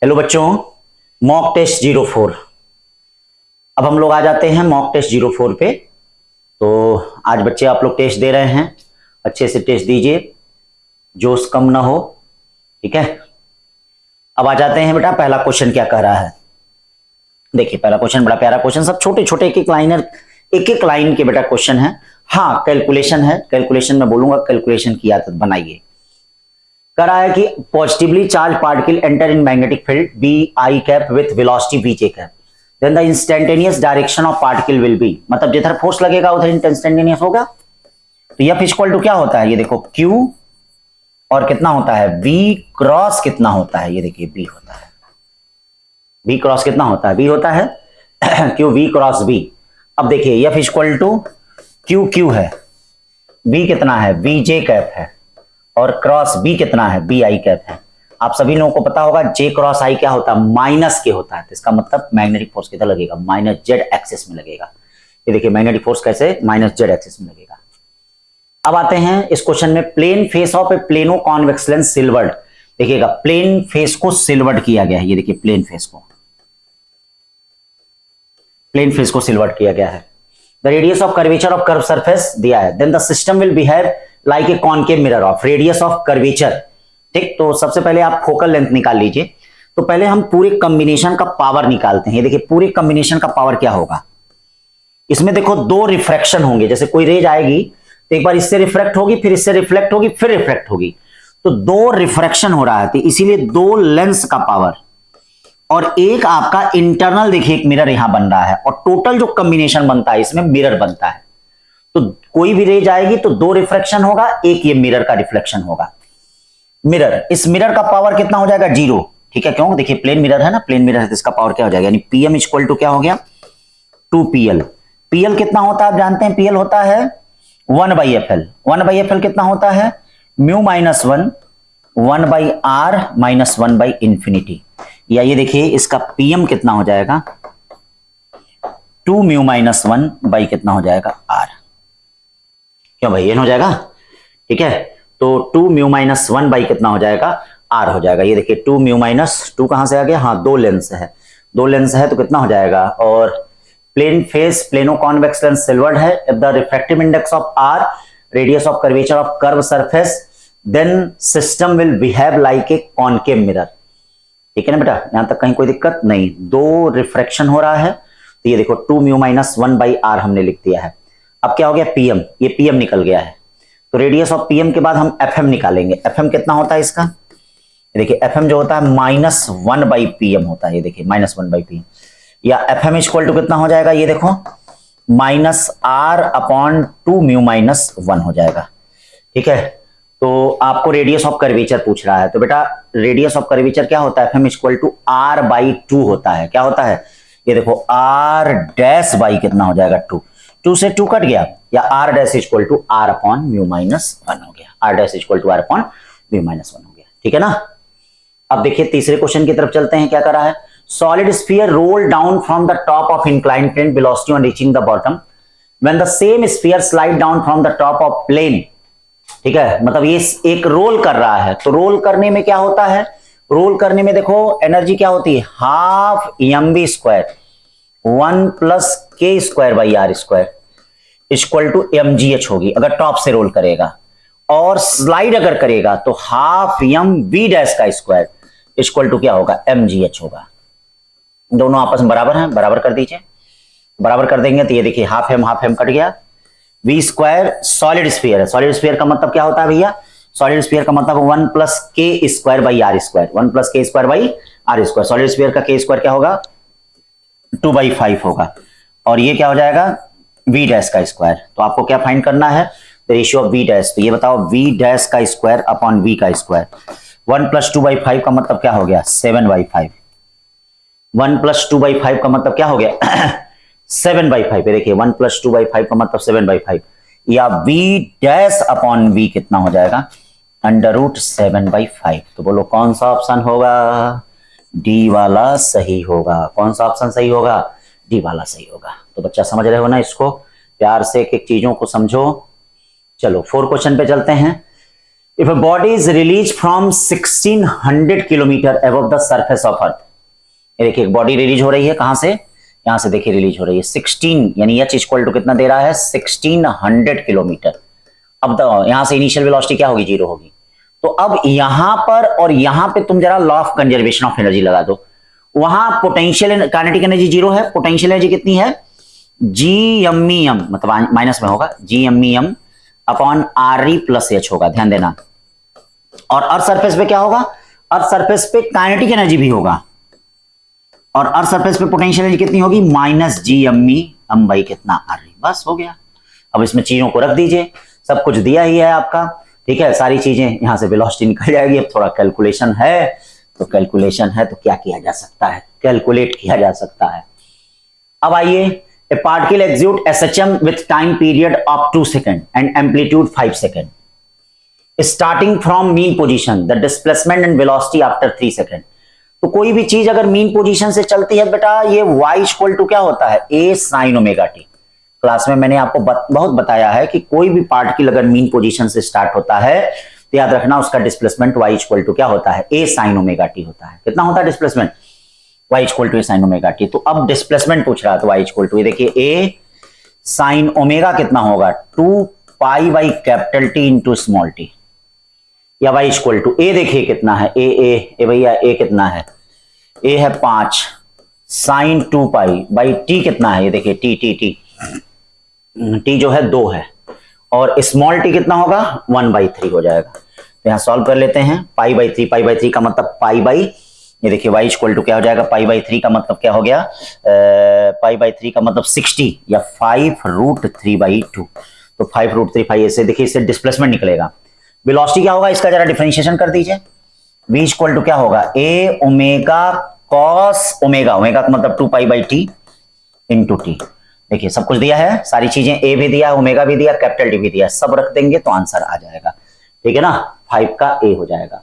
Hello बच्चों, mock test 04। अब हम लोग आ जाते हैं मॉक टेस्ट 04 पे। तो आज बच्चे आप लोग टेस्ट दे रहे हैं, अच्छे से टेस्ट दीजिए, जोश कम ना हो, ठीक है। अब आ जाते हैं बेटा, पहला क्वेश्चन क्या कह रहा है। देखिए पहला क्वेश्चन बड़ा प्यारा क्वेश्चन, सब छोटे छोटे एक एक लाइन के बेटा क्वेश्चन है। हाँ कैलकुलेशन है, कैलकुलेशन में बोलूंगा, कैलकुलेशन की आदत बनाइए। कह रहा है कि positively charge particle enter in magnetic field B i cap with velocity v j cap, then the instantaneous direction of particle will be, मतलब जिधर फोर्स लगेगा उधर इंस्टेंटेनियस होगा। तो F इक्वल टू क्या होता है, ये देखो Q, और कितना होता है V क्रॉस कितना होता है, ये देखिए B होता है। V क्रॉस कितना होता है, B होता है Q V क्रॉस B। अब देखिए F equal to Q Q है, B कितना है V J कैप है, और क्रॉस B कितना है B I कैप है। आप सभी लोगों को पता होगा J क्रॉस I क्या होता है, माइनस के होता है। तो इसका मतलब मैग्नेटिक फोर्स किधर लगेगा, माइनस जेड एक्सिस में लगेगा। ये देखिए मैग्नेटिक फोर्स कैसे माइनस जेड एक्सिस में लगेगा। अब आते हैं इस क्वेश्चन में, plane face of a plano convex lens silvered. देखिएगा प्लेन फेस को सिल्वर्ड किया गया है, ये देखिए प्लेन फेस को सिल्वर्ड किया गया है। The radius of curvature of curve surface दिया है, then the system will behave like a concave mirror of radius of curvature. ठीक, तो सबसे पहले आप फोकल लेंथ निकाल लीजिए। तो पहले हम पूरे कॉम्बिनेशन का पावर निकालते हैं। देखिए पूरे कॉम्बिनेशन का पावर क्या होगा, इसमें देखो दो रिफ्रैक्शन होंगे, जैसे कोई रेज आएगी तो एक बार इससे रिफ्लेक्ट होगी, फिर इससे रिफ्लेक्ट होगी, फिर रिफ्लेक्ट होगी। तो दो रिफ्रैक्शन हो रहा है, तो इसीलिए दो लेंस का पावर, और एक आपका इंटरनल देखिए एक मिरर यहां बन रहा है, और टोटल जो कॉम्बिनेशन बनता है इसमें मिरर बनता है। तो कोई भी रेज आएगी तो दो रिफ्लेक्शन होगा, एक ये मिरर का रिफ्लेक्शन होगा। मिरर, इस मिरर का पावर कितना हो जाएगा, 0। ठीक है, क्यों, देखिए प्लेन मिरर है ना, प्लेन मिरर है तो इसका पावर क्या हो जाएगा, यानी पीएम इक्वल टू क्या हो गया 2pl। पीएल कितना होता है आप जानते हैं, पीएल होता है 1/fl। 1/fl कितना होता है, म्यू माइनस 1/r माइनस 1/इंफिनिटी। या ये देखिए इसका पीएम कितना हो जाएगा 2 म्यू माइनस 1 कितना हो जाएगा r। क्यों भाई, ये हो जाएगा, ठीक है। तो 2 म्यू माइनस 1 कितना हो जाएगा r हो जाएगा। ये देखिए 2 म्यू माइनस 2 कहां से आ गया, हाँ दो लेंस है तो कितना हो जाएगा। और plane face plano convex lens silvered है, if the refractive index of r, radius of curvature of curve surface, then system will behave like a concave mirror. ठीक है ना बेटा, यहां तक कहीं कोई दिक्कत नहीं। दो रिफ्रैक्शन हो रहा है, तो ये देखो 2 म्यू माइनस 1/r हमने लिख दिया है। अब क्या हो गया पीएम, ये पीएम निकल गया है। तो रेडियस ऑफ पीएम के बाद हम एफएम निकालेंगे। एफएम कितना होता है इसका, देखिए एफएम जो होता है -1/pm होता है। ये देखिए -1/pm, या एफएम इक्वल टू कितना हो जाएगा, ये देखो -r/2 म्यू माइनस 1 हो जाएगा। ठीक है, तो आपको रेडियस ऑफ कर्वेचर पूछ रहा है, तो बेटा रेडियस ऑफ कर्वेचर क्या होता है, एफएम इक्वल टू r/2 होता है। क्या होता है, ये देखो r डैश बाई कितना हो जाएगा 2 से 2 कट गया, या r dash equal to r upon mu minus 1 हो गया। r dash equal to r upon mu minus 1 हो गया, ठीक है ना। अब देखिए तीसरे क्वेश्चन की तरफ चलते हैं। क्या कर रहा है, solid sphere roll down from the top of inclined plane velocity on reaching the bottom, when the same sphere slide down from the top of plane. ठीक है, मतलब ये एक रोल कर रहा है, तो रोल करने में क्या होता है, रोल करने में देखो एनर्जी क्या होती है, हाफ mv स्क्वायर 1 प्लस के square by are square equal to mgh होगी अगर टॉप से रोल करेगा, और स्लाइड अगर करेगा तो हाफ mv डैश का स्क्वायर इक्वल टू क्या होगा mgh होगा। दोनों आपस में बराबर हैं, बराबर कर दीजिए। बराबर कर देंगे तो ये देखिए हाफ एम कट गया। v स्क्वायर सॉलिड स्फीयर है, सॉलिड स्फीयर का मतलब क्या होता है भैया, सॉलिड स्फीयर का मतलब 1 प्लस के square by are square, 1 plus के square by are square. Solid sphere का के स्क्वायर क्या होगा 2/5 होगा, और ये क्या हो जाएगा v डैश का स्क्वायर। तो आपको क्या फाइंड करना है, the ratio of v dash. तो ये बताओ v डैश का स्क्वायर अपॉन v का स्क्वायर, 1 प्लस 2/5 का मतलब क्या हो गया 7/5। 1 प्लस 2/5 का मतलब क्या हो गया 7/5। देखिए 1 प्लस 2/5 का मतलब 7/5, या v डैश अपॉन v कितना हो जाएगा √7/5। तो बोलो कौन सा ऑप्शन होगा, डी वाला सही होगा। कौन सा ऑप्शन सही होगा, डी वाला सही होगा। तो बच्चा समझ रहे हो ना, इसको प्यार से एक एक चीजों को समझो। चलो 4 क्वेश्चन पे चलते हैं। If a body is release from 1600 kilometre above the surface of earth, ये देखिए एक बॉडी रिलीज हो रही है, कहां से, यहां से देखिए रिलीज हो रही है 16, यानी एच इक्वल टू कितना दे रहा है 1600 किलोमीटर। अब यहां से इनिशियल वेलोसिटी क्या होगी, 0 होगी। तो अब यहां पर और यहां पे तुम जरा law of conservation of energy लगा दो, वहां पोटेंशियल काइनेटिक एनर्जी 0 है, पोटेंशियल एनर्जी कितनी है GMEM, मतलब माइनस में होगा GMEM upon RE plus H होगा, ध्यान देना। और अर्थ सरफेस पे क्या होगा, अर्थ सरफेस पे काइनेटिक एनर्जी भी होगा, और अर्थ सरफेस पे पोटेंशियल एनर्जी कितनी होगी -GMEM बाई कितना RE, बस हो गया। अब इसमें चीजों को रख दीजिए, सब कुछ दिया ही है आपका, ठीक है, सारी चीजें यहां से वेलोसिटी निकल जाएगी। अब थोड़ा कैलकुलेशन है, तो कैलकुलेशन है तो क्या किया जा सकता है, कैलकुलेट किया जा सकता है। अब आइए, ए particle execute SHM with time period of 2 second and amplitude 5 second starting from mean position, the displacement and velocity after 3 second. तो कोई भी चीज अगर मीन पोजीशन से चलती है बेटा, ये y इक्वल टू क्या होता है A sin omega T. Class में मैंने आपको बहुत बताया है कि कोई भी पार्टिकल अगर मीन पोजीशन से स्टार्ट होता है तो याद रखना उसका डिस्प्लेसमेंट y इक्वल टू क्या होता है A sin ओमेगा टी होता है। कितना होता है displacement, y equal to A sin omega t. तो अब डिस्प्लेसमेंट पूछ रहा है तो y इक्वल टू, ये देखिए A sin ओमेगा कितना होगा 2 pi by capital T into small t, या y इक्वल टू A देखिए कितना है ए भैया A कितना है, A है 5 साइन 2 पाई बाई T कितना है, ये देखिए T जो है 2 है, और स्मॉल t कितना होगा 1/3 हो जाएगा। तो यहां सॉल्व कर लेते हैं, पाई बाई 3 का मतलब पाई बाई, ये देखिए y इक्वल टू क्या हो जाएगा, पाई बाई 3 का मतलब क्या हो गया, पाई बाई 3 का मतलब 60 या 5√3/2, तो 5√3 5 ऐसे देखिए, इससे डिस्प्लेसमेंट निकलेगा। वेलोसिटी क्या होगा इसका जरा डिफरेंशिएशन कर दीजिए, v इक्वल टू क्या होगा A omega cos omega, omega का मतलब 2 pi by T into T. देखिए सब कुछ दिया है, सारी चीजें A भी दिया, ओमेगा भी दिया, कैपिटल D भी दिया, सब रख देंगे तो आंसर आ जाएगा, ठीक है ना, 5 का A हो जाएगा।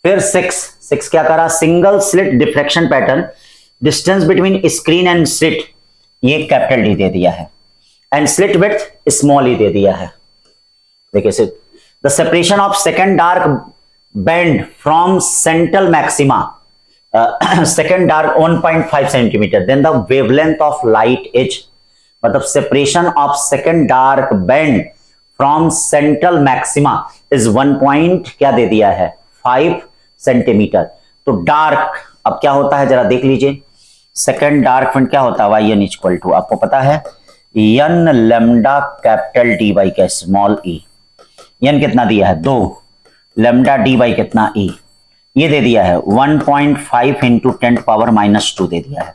फिर 6 क्या करा, single slit diffraction pattern, distance between screen and slit, ये कैपिटल D दे दिया है, and slit width small e दे दिया है। देखिए the separation of second dark band from central maxima, second dark 1.5 centimetre, then the wavelength of light as, मतलब separation of second dark band from central maxima is 1 क्या दे दिया है 5 centimetre. तो डार्क अब क्या होता है जरा देख लीजिए, सेकेंड डार्क बैंड क्या होता है y n इक्वल टू, आपको पता है n lambda capital D by क्या स्मॉल e, n कितना दिया है 2, लैम्डा D बाई कितना e, ये दे दिया है 1.5 इंटू 10⁻⁻2 दे दिया है,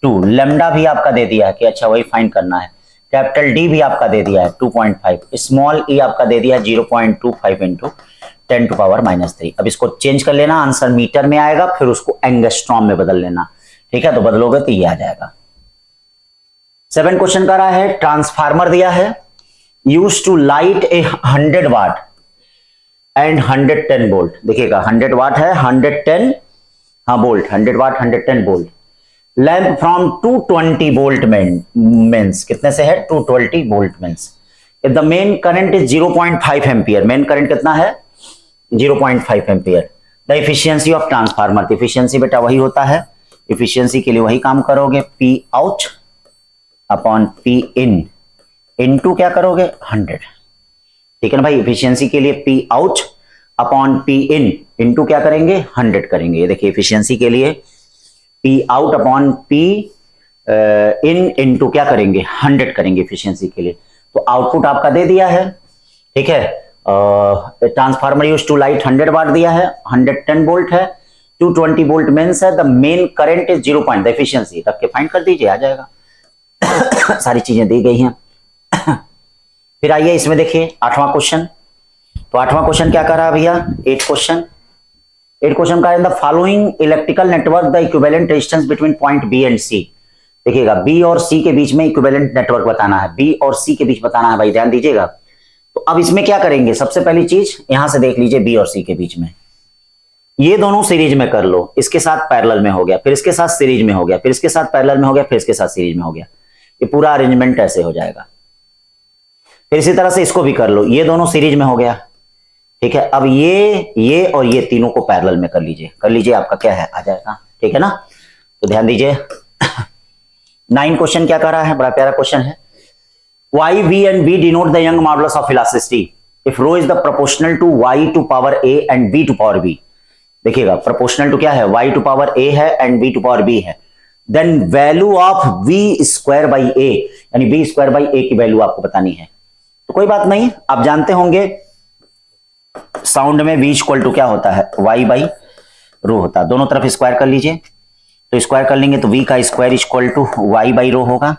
2 लैम्डा भी आपका दे दिया है कि अच्छा वही फाइंड करना है, कैपिटल D भी आपका दे दिया है 2.5, स्मॉल e आपका दे दिया है 0.25 इंटू 10⁻³ अब इसको चेंज कर लेना, आंसर मीटर में आएगा, फिर उसको एंगस्ट्रॉम में बदल लेना, ठीक है, तो बदलोगे तो ये आ जाएगा। 7 क्वेश्चन का रहा है, ट्रांसफार्मर दिया है, use to light a 100 watt and 110 volt, देखिएगा 100 वाट है 110 volt, 100 watt 110 volt, lamp from 220 volt mains, कितने से है 220 volt mains, if the main current is 0.5 ampere, main current कितना है 0.5 ampere, the efficiency of transformer, efficiency बेटा वही होता है, एफिशिएंसी के लिए वही काम करोगे, P out upon P in into क्या करोगे 100, ठीक है ना भाई, एफिशिएंसी के लिए P out upon P in into क्या करेंगे 100 करेंगे, ये देखिए एफिशिएंसी के लिए P out upon P in into क्या करेंगे 100 करेंगे एफिशिएंसी के लिए, तो आउटपुट आपका दे दिया है, ठीक है, ट्रांसफार्मर यूज टू लाइट 100 वाट दिया है, 110 वोल्ट है, 220 वोल्ट मेंस है, the main current is 0 the efficiency रख के फाइंड कर दीजिए आ जाएगा। सारी चीजें दी गई हैं। फिर आइए इसमें देखिए 8वां क्वेश्चन, तो 8वां क्वेश्चन क्या कर रहा है भैया, 8 क्वेश्चन का, in the following electrical network the equivalent resistance between point B and C, देखिएगा बी और सी के बीच में इक्विवेलेंट नेटवर्क बताना है, बी और सी के बीच बताना है भाई, ध्यान दीजिएगा। तो अब इसमें क्या करेंगे, सबसे पहली चीज यहां से देख लीजिए बी और सी के बीच में, ये दोनों सीरीज में कर लो, इसके साथ पैरेलल में हो गया, फिर इसके साथ सीरीज में हो गया, फिर इसके साथ पैरेलल में हो गया, फिर इसके साथ सीरीज में हो गया, ये पूरा अरेंजमेंट ऐसे हो जाएगा। फिर इसी तरह से इसको भी कर लो, ये दोनों सीरीज में हो गया, ठीक है, अब ये और ये तीनों को पैरेलल में कर लीजिए आपका क्या है, आ जाएगा। ठीक है ना, तो ध्यान दीजिए 9 क्वेश्चन क्या कर रहा है, बड़ा प्यारा क्वेश्चन है। y v and v denote the young modulus of elasticity if rho is the proportional to y to power a and b to power b। देखिएगा प्रोपोर्शनल टू क्या है, y टू पावर a है and b to power b है, then value of v square by a, यानी b square by a की value आपको बतानी है। तो कोई बात नहीं, आप जानते होंगे साउंड में v इक्वल टू क्या होता है, y बाई रो होता है। दोनों तरफ स्क्वायर कर लीजिए, तो स्क्वायर कर लेंगे तो v का square equal to y by rho होगा,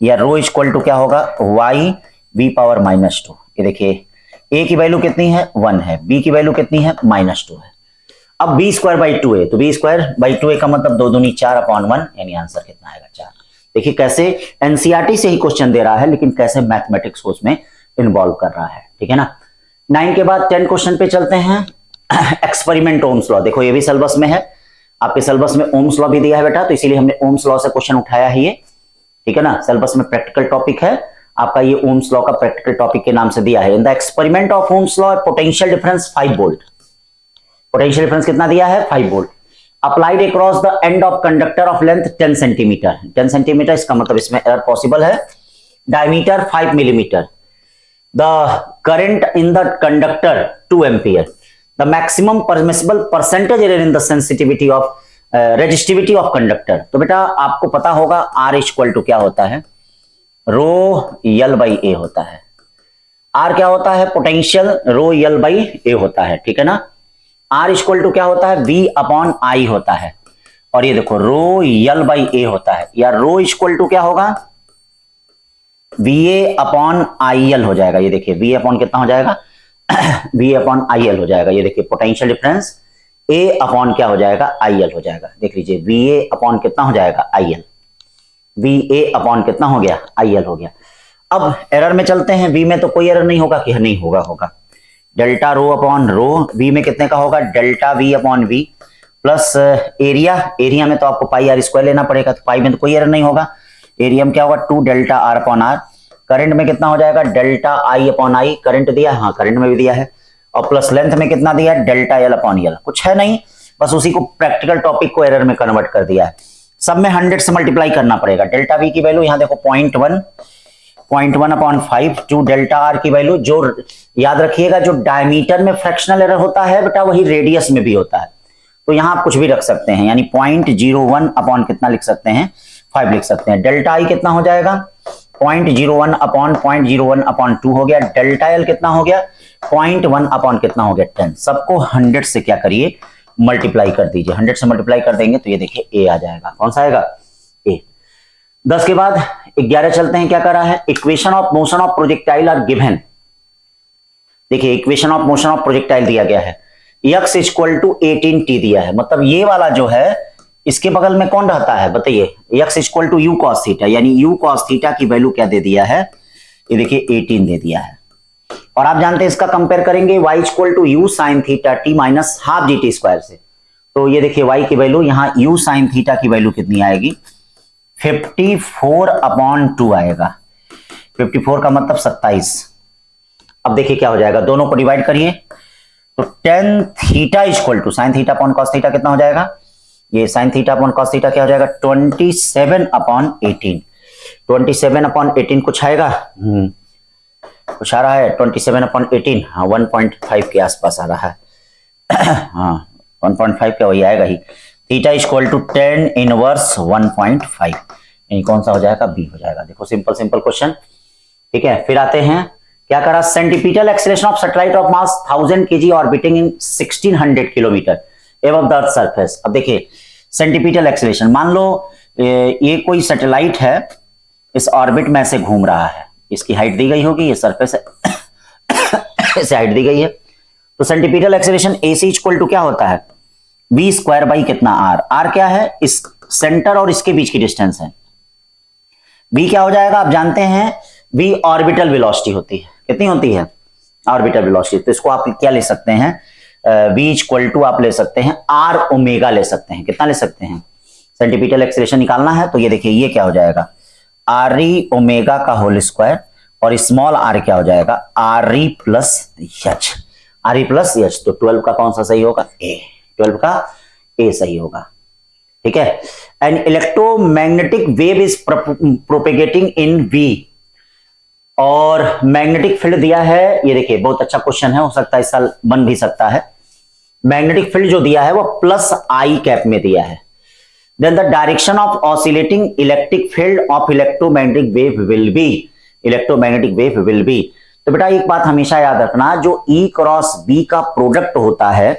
या रो इक्वल टू क्या होगा, y v पावर -2। ये देखिए a की वैल्यू कितनी है 1 है, b की वैल्यू कितनी है -2 है। अब b स्क्वायर बाई 2 है, तो b स्क्वायर बाई 2 का मतलब 2 दूनी 4/1, यानी आंसर कितना आएगा 4। देखिए कैसे एनसीईआरटी से ही क्वेश्चन दे रहा है, लेकिन कैसे मैथमेटिक्स को उसमें इन्वॉल्व कर रहा है। ठीक है ना, 9 के बाद 10 क्वेश्चन पे चलते हैं। एक्सपेरिमेंट ओम्स लॉ, देखो ये भी सिलेबस में है, आपके सिलेबस में ओम्स लॉ भी दिया है बेटा, तो इसीलिए हमने ओम्स लॉ से क्वेश्चन उठाया है ये। ठीक है ना, सिलेबस में प्रैक्टिकल टॉपिक है आपका, ये ओम्स लॉ का प्रैक्टिकल टॉपिक के नाम से दिया है। In the experiment of Ohm's law potential difference 5 volt, potential difference कितना दिया है 5 volt, applied across the end of conductor of length 10 centimetre. 10 centimetre इसका मतलब इसमें एरर पॉसिबल है, diameter 5 millimetre, the current in the conductor 2 ampere, the maximum permissible percentage error in the sensitivity of resistivity of conductor. तो बेटा आपको पता होगा R equal to क्या होता है, रो यल बाई ए होता है। R क्या होता है, पोटेंशियल रो यल बाई ए होता है। ठीक है ना, R इक्वल टू क्या होता है, V अपॉन आई होता है, और ये देखो रो यल बाई ए होता है, या रो इक्वल टू क्या होगा, VA अपॉन IL हो जाएगा। ये देखिए VA अपॉन कितना हो जाएगा VA अपॉन IL हो जाएगा। ये देखिए पोटेंशियल डिफरेंस A अपॉन क्या हो जाएगा, IL हो जाएगा। देख लीजिए VA अपॉन कितना हो जाएगा, IL, VA अपॉन कितना हो गया, IL हो गया। अब एरर में चलते हैं, V में तो कोई एरर नहीं होगा, कि नहीं होगा, delta rho upon rho, V में कितने का होगा, delta V upon V, plus area में तो आपको पाई आर स्क्वायर लेना पड़ेगा, तो पाई में तो कोई एरर नहीं होगा, एरिया में क्या होगा 2 delta R upon R। Current में कितना हो जाएगा, delta I upon I, current दिया है, हाँ करंट में भी दिया है, और प्लस लेंथ में कितना दिया है, डेल्टा L अपॉन L। कुछ है नहीं, बस उसी को प्रैक्टिकल टॉपिक को एरर में कन्वर्ट कर दिया है। सब में 100 से मल्टीप्लाई करना पड़ेगा। डेल्टा V की वैल्यू यहाँ देखो 0.1 अपॉन 5 टू डेल्टा R की वैल्यू, जो याद रखिएगा जो डायमीटर में फ्रैक्शनल एरर होता है बेटा वही रेडियस में भी होता है, तो यहाँ आप कुछ भी रख सकते हैं, यानी 0.01 अपॉन कितना लिख सकते हैं, 5 लिख सकते हैं। डेल्टा I कितना हो जाएगा, 0.01 अपॉन 0.01 अपॉन 2 हो गया, डेल्टा L कितना हो गया 0.1 अपॉन कितना हो गया 10। सबको 100 से क्या करिए, मल्टीप्लाई कर दीजिए, 100 से मल्टीप्लाई कर देंगे तो ये देखिए A आ जाएगा। कौन सा आएगा, A। 10 के बाद 11 चलते हैं, क्या कर रहा है, equation of motion of projectile are given. देखिए equation of motion of projectile दिया गया है, x इक्वल टू 18t दिया है, मतलब ये वाला जो है इसके बगल में कौन रहता है बताइए, x equal to u cos theta, यानी यू कॉस थीटा की वैल्यू क्या दे दिया है, ये देखिए 18 दे दिया है। और आप जानते हैं इसका कंपेयर करेंगे y equal to u sine theta t minus half gt square से, तो ये देखिए y की वैल्यू यहाँ u साइन थीटा की वैल्यू कितनी आएगी, 54 अपॉन 2 आएगा, 54 का मतलब 27। अब देखिए क्या हो जाएगा, दोनों को डिवाइड करिए तो tan theta equal to sine theta upon cos theta कितना हो जाएगा, ये sine theta upon cos theta क्या हो जाएगा 27 अपॉन 18। 27 अपॉन 18 कुछ आएगा, कुछ आ रहा है 27 अपॉन 18, हाँ 1.5 के आसपास आ रहा है हाँ 1.5 का वही आएगा ही। Theta equal to tan inverse 1.5, यानी कौन सा हो जाएगा, बी हो जाएगा। देखो सिंपल क्वेश्चन। ठीक है, फिर आते हैं, क्या करा, centripetal acceleration of satellite of mass 1000 kg orbiting in 1600 kilometre above the earth surface. अब देखिए सेंटीपिटल एक्सेलरेशन, मान लो ये कोई सैटेलाइट है, इस ऑर्बिट में से घूम रहा है, इसकी हाइट दी गई होगी, ये सरफेस से हाइट दी गई है, तो centripetal acceleration AC equal to क्या होता है, v स्क्वायर बाई कितना r क्या है, इस सेंटर और इसके बीच की डिस्टेंस है, v क्या हो जाएगा, आप जानते हैं v ऑर्बिटल वेलोसिटी होती है, कितनी होती है ऑर्बिटल वेलोसिटी, तो इसको आप क्या ले सकते हैं, v इक्वल टू आप ले सकते हैं r ओमेगा ले सकते हैं, कितना ले सकते हैं, सेंटीपिटल एक्सेलरेशन निकालना है तो ये देखिए ये क्या हो जाएगा RE ओमेगा का होल स्क्वायर, और स्मॉल r क्या हो जाएगा RE plus h, Re plus H, तो 12 का कौन सा सही होगा? ए। 12 का ए सही होगा, ठीक है। An electromagnetic wave is propagating in v, और मैग्नेटिक फील्ड दिया है, ये देखिए बहुत अच्छा क्वेश्चन है, हो सकता है इस साल बन भी सकता है। मैग्नेटिक फील्ड जो दिया है वो प्लस आई कैप में दिया है। Then the direction of oscillating electric field of electromagnetic wave will be, electromagnetic wave will be. तो बेटा एक बात हमेशा याद रखना, जो ई क्रॉस बी का प्रोडक्ट होता है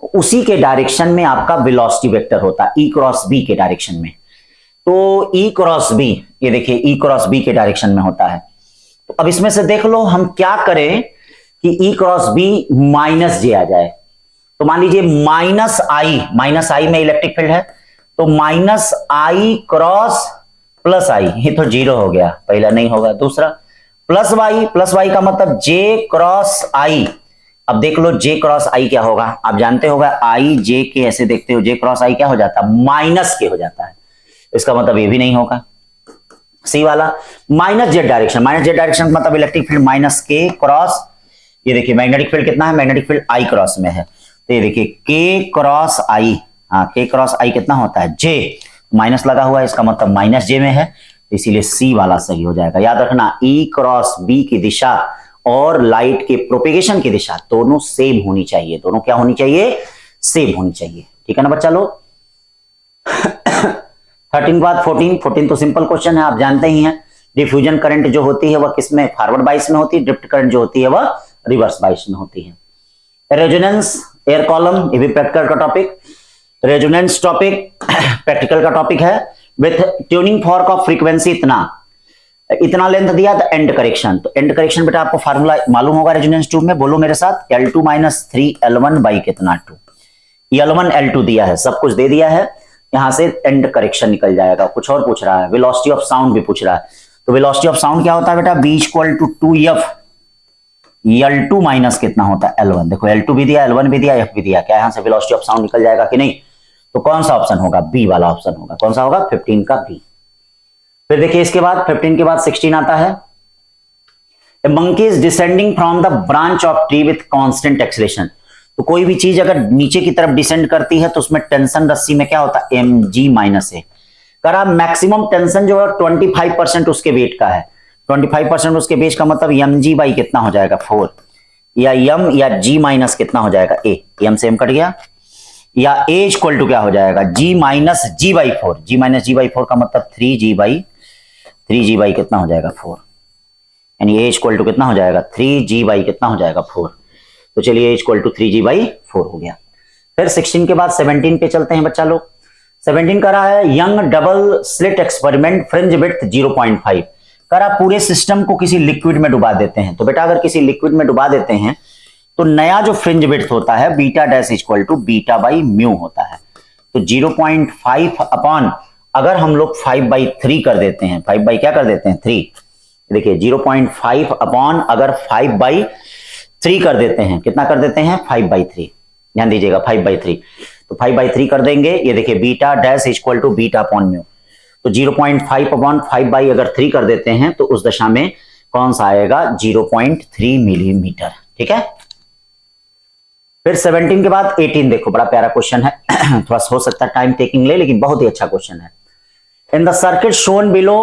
उसी के डायरेक्शन में आपका वेलोसिटी वेक्टर होता है, ई क्रॉस बी के डायरेक्शन में। तो ई क्रॉस बी, ये देखिए ई क्रॉस बी के डायरेक्शन में होता है। तो अब इसमें से देख लो हम क्या करें कि ई क्रॉस बी माइनस जे आ जाए। तो मान लीजिए माइनस आई में इलेक्ट्रिक फील्ड है, तो माइनस आई क्रॉस प्लस आई, ये तो जीरो हो गया, पहला नहीं होगा। दूसरा प्लस वाई का मतलब जे क्रॉस आई। अब देख लो जे क्रॉस आई क्या होगा, आप जानते होगा आई जे के ऐसे देखते हो, जे क्रॉस आई क्या हो जाता है? माइनस के हो जाता है। इसका मतलब ये भी नहीं होगा। सी वाला minus Z direction, minus Z direction मतलब इलेक्ट्रिक फील्ड माइनस के क्रॉस, ये देखिए मैग्नेटिक फील्ड कितना है? मैग्नेटिक फील्ड आई क्रॉस में है, तो ये देखिए के क्रॉस आई, हाँ के क्रॉस आई कितना होता है? जे, माइनस लगा हुआ है, इसका मतलब माइनस जे में है, तो इसीलिए सी वाला सही हो जाएगा। याद रखना ई क्रॉस बी की दिशा और लाइट के प्रोपेगेशन की दिशा दोनों सेम होनी चाहिए, दोनों क्या होनी चाहिए? सेम होनी चाहिए, ठीक है ना बच्चा लोग। 13 के बाद 14 तो सिंपल क्वेश्चन है, आप जानते ही हैं। डिफ्यूजन करंट जो होती है वह किसमें? फॉरवर्ड बाइस में होती है। ड्रिफ्ट करंट जो होती है वह रिवर्स बाइस में होती है। रेजोनेंस एयर कॉलम, ये भी प्रैक्टिकल का टॉपिक। रेजोनेंस टॉपिक प्रैक्टिकल का टॉपिक है। With tuning fork of frequency इतना लेंथ दिया तो एंड करेक्शन, तो एंड करेक्शन बेटा आपको फार्मूला मालूम होगा रेजोनेंस ट्यूब में, बोलो मेरे साथ, L2 माइनस 3L1 बाई कितना 2। L1 L2 दिया है, सब कुछ दे दिया है, यहां से एंड करेक्शन निकल जाएगा। कुछ और पूछ रहा है, वेलोसिटी ऑफ साउंड भी पूछ रहा है, तो वेलोसिटी ऑफ साउंड क्या होता है बेटा? B equal to 2F L2 minus कितना होता है? L1। देखो L2 भी दिया, L1 भी दिया, F भी दिया, क्या यहां से वेलोसिटी ऑफ साउंड निकल जाएगा कि नहीं? तो कौन सा ऑप्शन होगा? बी वाला ऑप्शन होगा। कौन सा होगा? 15 का बी। फिर देखिए इसके बाद 15 के बाद 16 आता है। A monkey is descending from the branch of tree with constant acceleration। तो कोई भी चीज अगर नीचे की तरफ डिसेंड करती है तो उसमें टेंशन रस्सी में क्या होता है? mg माइनस ए। करा मैक्सिमम टेंशन जो है 25% उसके वेट का है, 25% उसके वेट का मतलब mg बाई कितना हो जाएगा? 4, या m या g माइनस कितना हो जाएगा? a, m से m कट गया, या a इक्वल टू क्या हो जाएगा? g minus g by 4, g minus g by 4 का मतलब 3g बाई कितना हो जाएगा? 4, यानी a इक्वल टू कितना हो जाएगा? 3g बाई कितना हो जाएगा? 4। तो चलिए a equal to 3g by 4 हो गया। फिर 16 के बाद 17 पे चलते हैं बच्चा लोग। 17 करा है young double slit experiment, fringe width 0.5। करा पूरे सिस्टम को किसी लिक्विड में डुबा देते हैं। तो बेटा अगर किसी लिक्विड में डुबा देते हैं तो नया जो फ्रिंज विड्थ होता है beta dash equal to beta by mu होता है। तो 0.5 अपॉन, अगर हम लोग 5/3 कर देते हैं, 5 बाई क्या कर देते हैं? 3। देखिए 0.5 अपॉन अगर 5/3 कर देते हैं, कितना कर देते हैं? 5/3। ध्यान दीजिएगा 5/3, तो 5/3 कर देंगे। ये देखिए beta dash equal to beta upon mu, तो 0.5 अपॉन 5 अगर 3 कर देते हैं तो उस दशा में कौन सा आएगा? 0.3 मिलीमीटर, ठीक है। फिर 17 के बाद 18 देखो, बड़ा प्यारा क्वेश्चन है थोड़ा हो सकता है टाइम टेकिंग ले, लेकिन बहुत ही अच्छा क्वेश्चन है। In the circuit shown below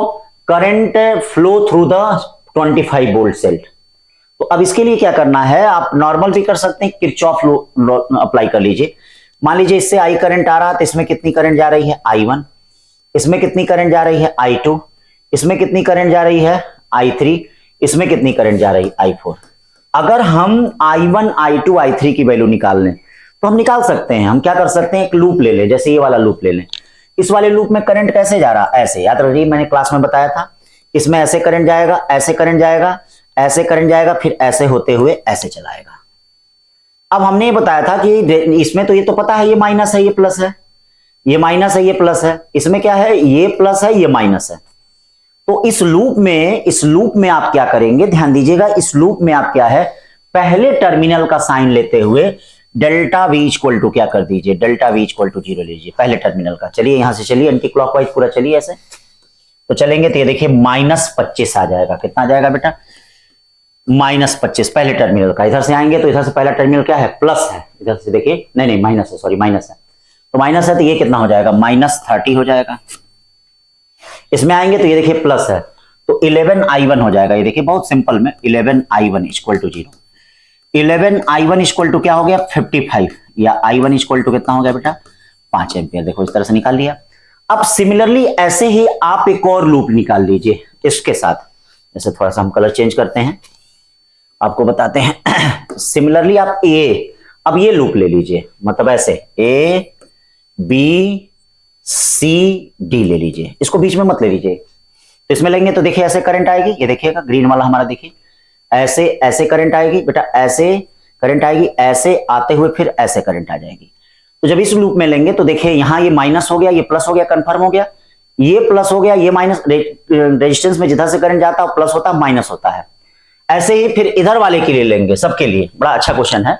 current flow through the 25 volt cell. तो अब इसके लिए क्या करना है? आप नॉर्मल भी कर सकते हैं, किरचॉफ लॉ अप्लाई कर लीजिए। मान लीजिए इससे आई करंट आ रहा है, तो इसमें कितनी करंट जा रही है? I1। इसमें कितनी करंट जा रही है? I2। इसमें कितनी करंट जा रही है? I3। इसमें कितनी करंट जा रही है? I4। अगर हम I1, I2, I3 की वैल्यू निकाल लें तो हम निकाल सकते हैं। हम क्या कर सकते हैं? एक लूप ले लें, जैसे ये वाला लूप ले लें। इस वाले लूप में करंट कैसे जा रहा? ऐसे, याद रखिए मैंने क्लास में बताया था, इसमें ऐसे करंट जाएगा, ऐसे करंट जाएगा, ऐसे करंट जाएगा, फिर ऐसे होते हुए ऐसे चलाएगा। अब हमने ये बताया था कि इसमें तो ये तो पता है ये माइनस है, ये प्लस है, ये माइनस है, ये प्लस है। इसमें क्या है? ये प्लस है, ये माइनस है। तो इस लूप में आप क्या करेंगे? ध्यान दीजिएगा, इस लूप में आप क्या है? पहले टर्मिनल का साइन लेते हुए डेल्टा वी इक्वल टू क्या कर दीजिए? डेल्टा वी इक्वल टू 0 लीजिए पहले टर्मिनल का। चलिए यहां से चलिए एंटी क्लॉकवाइज पूरा चलिए ऐसे, तो चलेंगे तो ये देखिए -25 आ जाएगा। कितना आ जाएगा बेटा? -25 पहले टर्मिनल का। इधर से आएंगे तो इधर से पहला टर्मिनल क्या है, प्लस है। इधर से देखिए, नहीं माइनस है, सॉरी माइनस है। तो माइनस है तो ये कितना हो जाएगा, -30 हो जाएगा। इसमें आएंगे तो ये देखिए प्लस है, तो 11i1 हो जाएगा। ये देखिए बहुत सिंपल में 11i1 equal to 0। 11i1 equal to क्या हो गया, 55, या i1 इक्वल टू कितना हो गया बेटा, 5 एम्पियर। देखो इस तरह से निकाल लिया। अब सिमिलरली ऐसे ही आप एक और लूप निकाल लीजिए इसके साथ। जैसे थोड़ा सा हम कलर चेंज करते हैं, आपको बताते हैं। सिमिलरली आप अब ये लूप ले लीजिए, मतलब ऐसे A B C D ले लीजिए, इसको बीच में मत ले लीजिए। तो इसमें लेंगे तो देखिए ऐसे करंट आएगी, ये देखिएगा ग्रीन वाला हमारा, देखिए ऐसे ऐसे करंट आएगी बेटा, ऐसे करंट आएगी, ऐसे आते हुए फिर ऐसे करंट आ जाएगी। तो जब इस लूप में लेंगे तो देखिए यहां ये माइनस हो गया, ये प्लस हो गया, कंफर्म हो गया, ये प्लस हो गया, ये माइनस। रेजिस्टेंस में जिधर से करंट जाता है प्लस होता है, माइनस होता है। ऐसे ही फिर इधर वाले के लिए लेंगे, सबके लिए। बड़ा अच्छा क्वेश्चन है,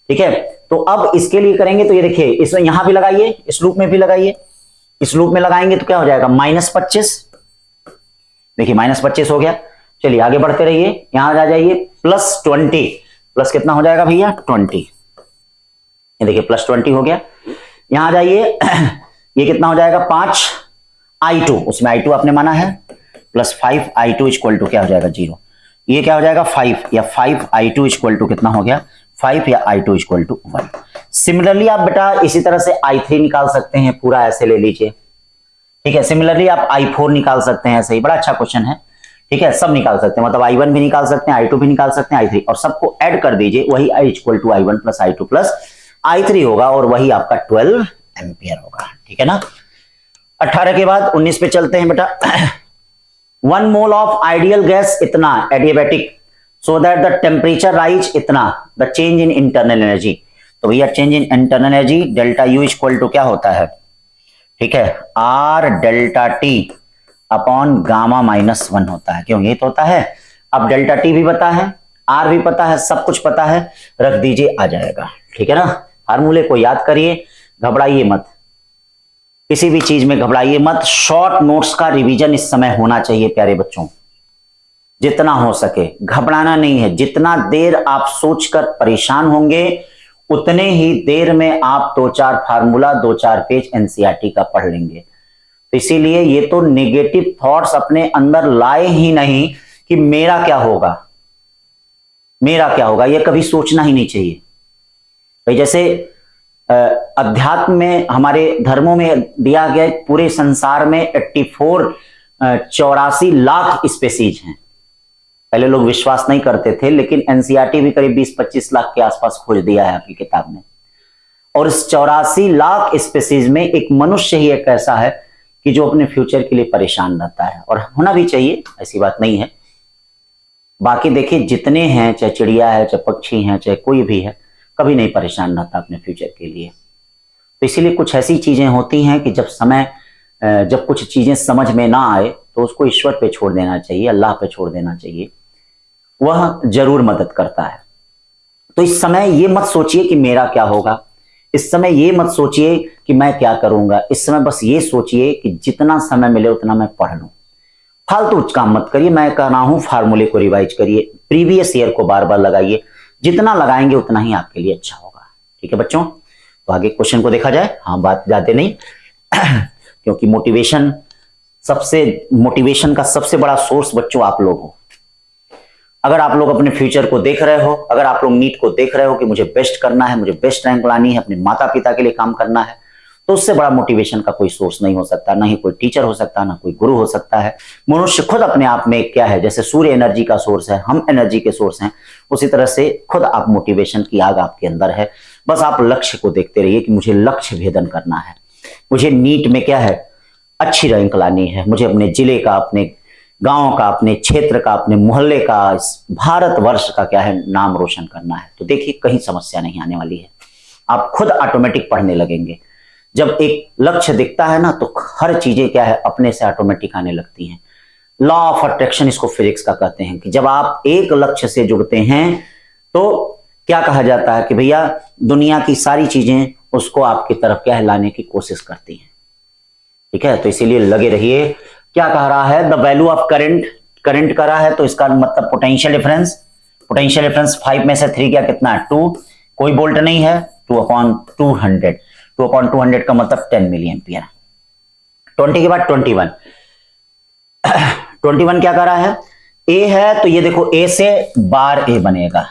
ठीक है। तो अब इसके लिए करेंगे तो ये देखिए, इसमें यहां भी लगाइए, इस लूप में भी लगाइए। इस लूप में लगाएंगे तो क्या हो जाएगा, -25। देखिए -25 हो गया। चलिए आगे बढ़ते रहिए, यहां आ जाइए +20। प्लस कितना हो जाएगा भैया, 20। ये देखिए +20 हो गया। यहां आ जाइए, ये कितना हो जाएगा, 5i2, उसमें i2 आपने माना है, +5i2 इक्वल टू क्या हो जाएगा, 0। ये क्या हो जाएगा, 5, या 5i2 इक्वल टू कितना हो गया, 5, या i2 इक्वल टू 1। सिमिलरली आप बेटा इसी तरह से i3 निकाल सकते हैं, पूरा ऐसे ले लीजिए, ठीक है। सिमिलरली आप i4 निकाल सकते हैं, ऐसे ही। बड़ा अच्छा क्वेश्चन है, ठीक है। सब निकाल सकते हैं, मतलब i1 भी निकाल सकते हैं, i2 भी निकाल सकते हैं, i3, और सबको ऐड कर दीजिए, वही i equal to i1 plus i2 plus i3 होगा, और वही आपका 12 एम्पियर होगा, ठीक है ना। 18 के बाद 19 पे चलते हैं बेटा। 1 मोल ऑफ आइडियल गैस इतना adiabatic, so that the temperature rise इतना, the change in internal energy. तो भैया change in internal energy delta U equal to क्या होता है, ठीक है, R delta T upon gamma -1 होता है। क्यों, ये तो होता है। अब डेल्टा T भी पता है, R भी पता है, सब कुछ पता है, रख दीजिए, आ जाएगा, ठीक है ना। फार्मूले को याद करिए, घबराइए मत, किसी भी चीज में घबराइए मत। शॉर्ट नोट्स का रिवीजन इस समय होना चाहिए प्यारे बच्चों, जितना हो सके। घबराना नहीं है। जितना देर आप सोचकर परेशान होंगे, उतने ही देर में आप 2-4 फार्मूला, 2-4 पेज एनसीईआरटी का पढ़ लेंगे। तो इसीलिए ये तो नेगेटिव थॉट्स अपने अंदर लाए ही नहीं कि मेरा क्या होगा, मेरा क्या होगा, ये कभी सोचना ही नहीं चाहिए भाई। जैसे अध्यात्म में, हमारे धर्मों में दिया गया, पूरे संसार में 84 लाख स्पेसीज हैं। पहले लोग विश्वास नहीं करते थे, लेकिन एनसीईआरटी भी करीब 20-25 लाख के आसपास खोज दिया है आपकी किताब में। और इस 84 लाख स्पेसीज में एक मनुष्य ही एक ऐसा है कि जो अपने फ्यूचर के लिए परेशान रहता है, और होना भी चाहिए, ऐसी बात नहीं है। बाकी देखिए जितने हैं, चाहे चिड़िया है, चाहे पक्षी हैं, चाहे कोई भी है, कभी नहीं परेशान रहता अपने फ्यूचर के लिए। तो इसीलिए कुछ ऐसी चीजें होती हैं कि जब कुछ चीजें समझ में ना आए तो उसको ईश्वर पे छोड़ देना चाहिए, अल्लाह पे छोड़ देना चाहिए, वह जरूर मदद करता है। तो इस समय ये मत सोचिए कि मेरा क्या होगा, इस समय ये मत सोचिए कि मैं क्या करूंगा। इस समय बस ये सोचिए कि जितना समय मिले उतना मैं पढ़ लूं। फालतू काम मत करिए। मैं कह रहा हूं फार्मूले को रिवाइज करिए, प्रीवियस ईयर को बार बार लगाइए। जितना लगाएंगे उतना ही आपके लिए अच्छा होगा, ठीक है बच्चों। तो आगे क्वेश्चन को देखा जाए। हाँ, बात ज्यादा नहीं क्योंकि मोटिवेशन का सबसे बड़ा सोर्स बच्चों आप लोग हो। अगर आप लोग अपने फ्यूचर को देख रहे हो, अगर आप लोग नीट को देख रहे हो कि मुझे बेस्ट करना है, मुझे बेस्ट रैंक लानी है, अपने माता पिता के लिए काम करना है, तो उससे बड़ा मोटिवेशन का कोई सोर्स नहीं हो सकता। ना ही कोई टीचर हो सकता, ना कोई गुरु हो सकता है। मनुष्य खुद अपने आप में क्या है, जैसे सूर्य एनर्जी का सोर्स है, हम एनर्जी के सोर्स हैं, उसी तरह से खुद आप मोटिवेशन की आग आपके अंदर है। बस आप लक्ष्य को देखते रहिए कि मुझे लक्ष्य भेदन करना है, मुझे नीट में क्या है, अच्छी रैंक लानी है, मुझे अपने जिले का, अपने गांव का, अपने क्षेत्र का, अपने मोहल्ले का, भारतवर्ष का क्या है, नाम रोशन करना है। तो देखिए कहीं समस्या नहीं आने वाली है, आप खुद ऑटोमेटिक पढ़ने लगेंगे। जब एक लक्ष्य दिखता है ना, तो हर चीजें क्या है, अपने से ऑटोमेटिक आने लगती हैं। लॉ ऑफ अट्रैक्शन इसको फिजिक्स का कहते हैं कि जब आप एक लक्ष्य से जुड़ते हैं तो क्या कहा जाता है कि भैया दुनिया की सारी चीजें उसको आपकी तरफ क्या है, लाने की कोशिश करती हैं, ठीक है। तो इसीलिए लगे रहिए। क्या कह रहा है, the value of current, current कह रहा है तो इसका मतलब पोटेंशियल डिफरेंस, पोटेंशियल डिफरेंस 5 में से 3 क्या कितना है 2, कोई बोल्ट नहीं है 2/200, 2/200 का मतलब 10 मिली एम्पियर। 20 के बाद 21 क्या कर रहा है ए है, तो ये देखो ए से बार ए बनेगा,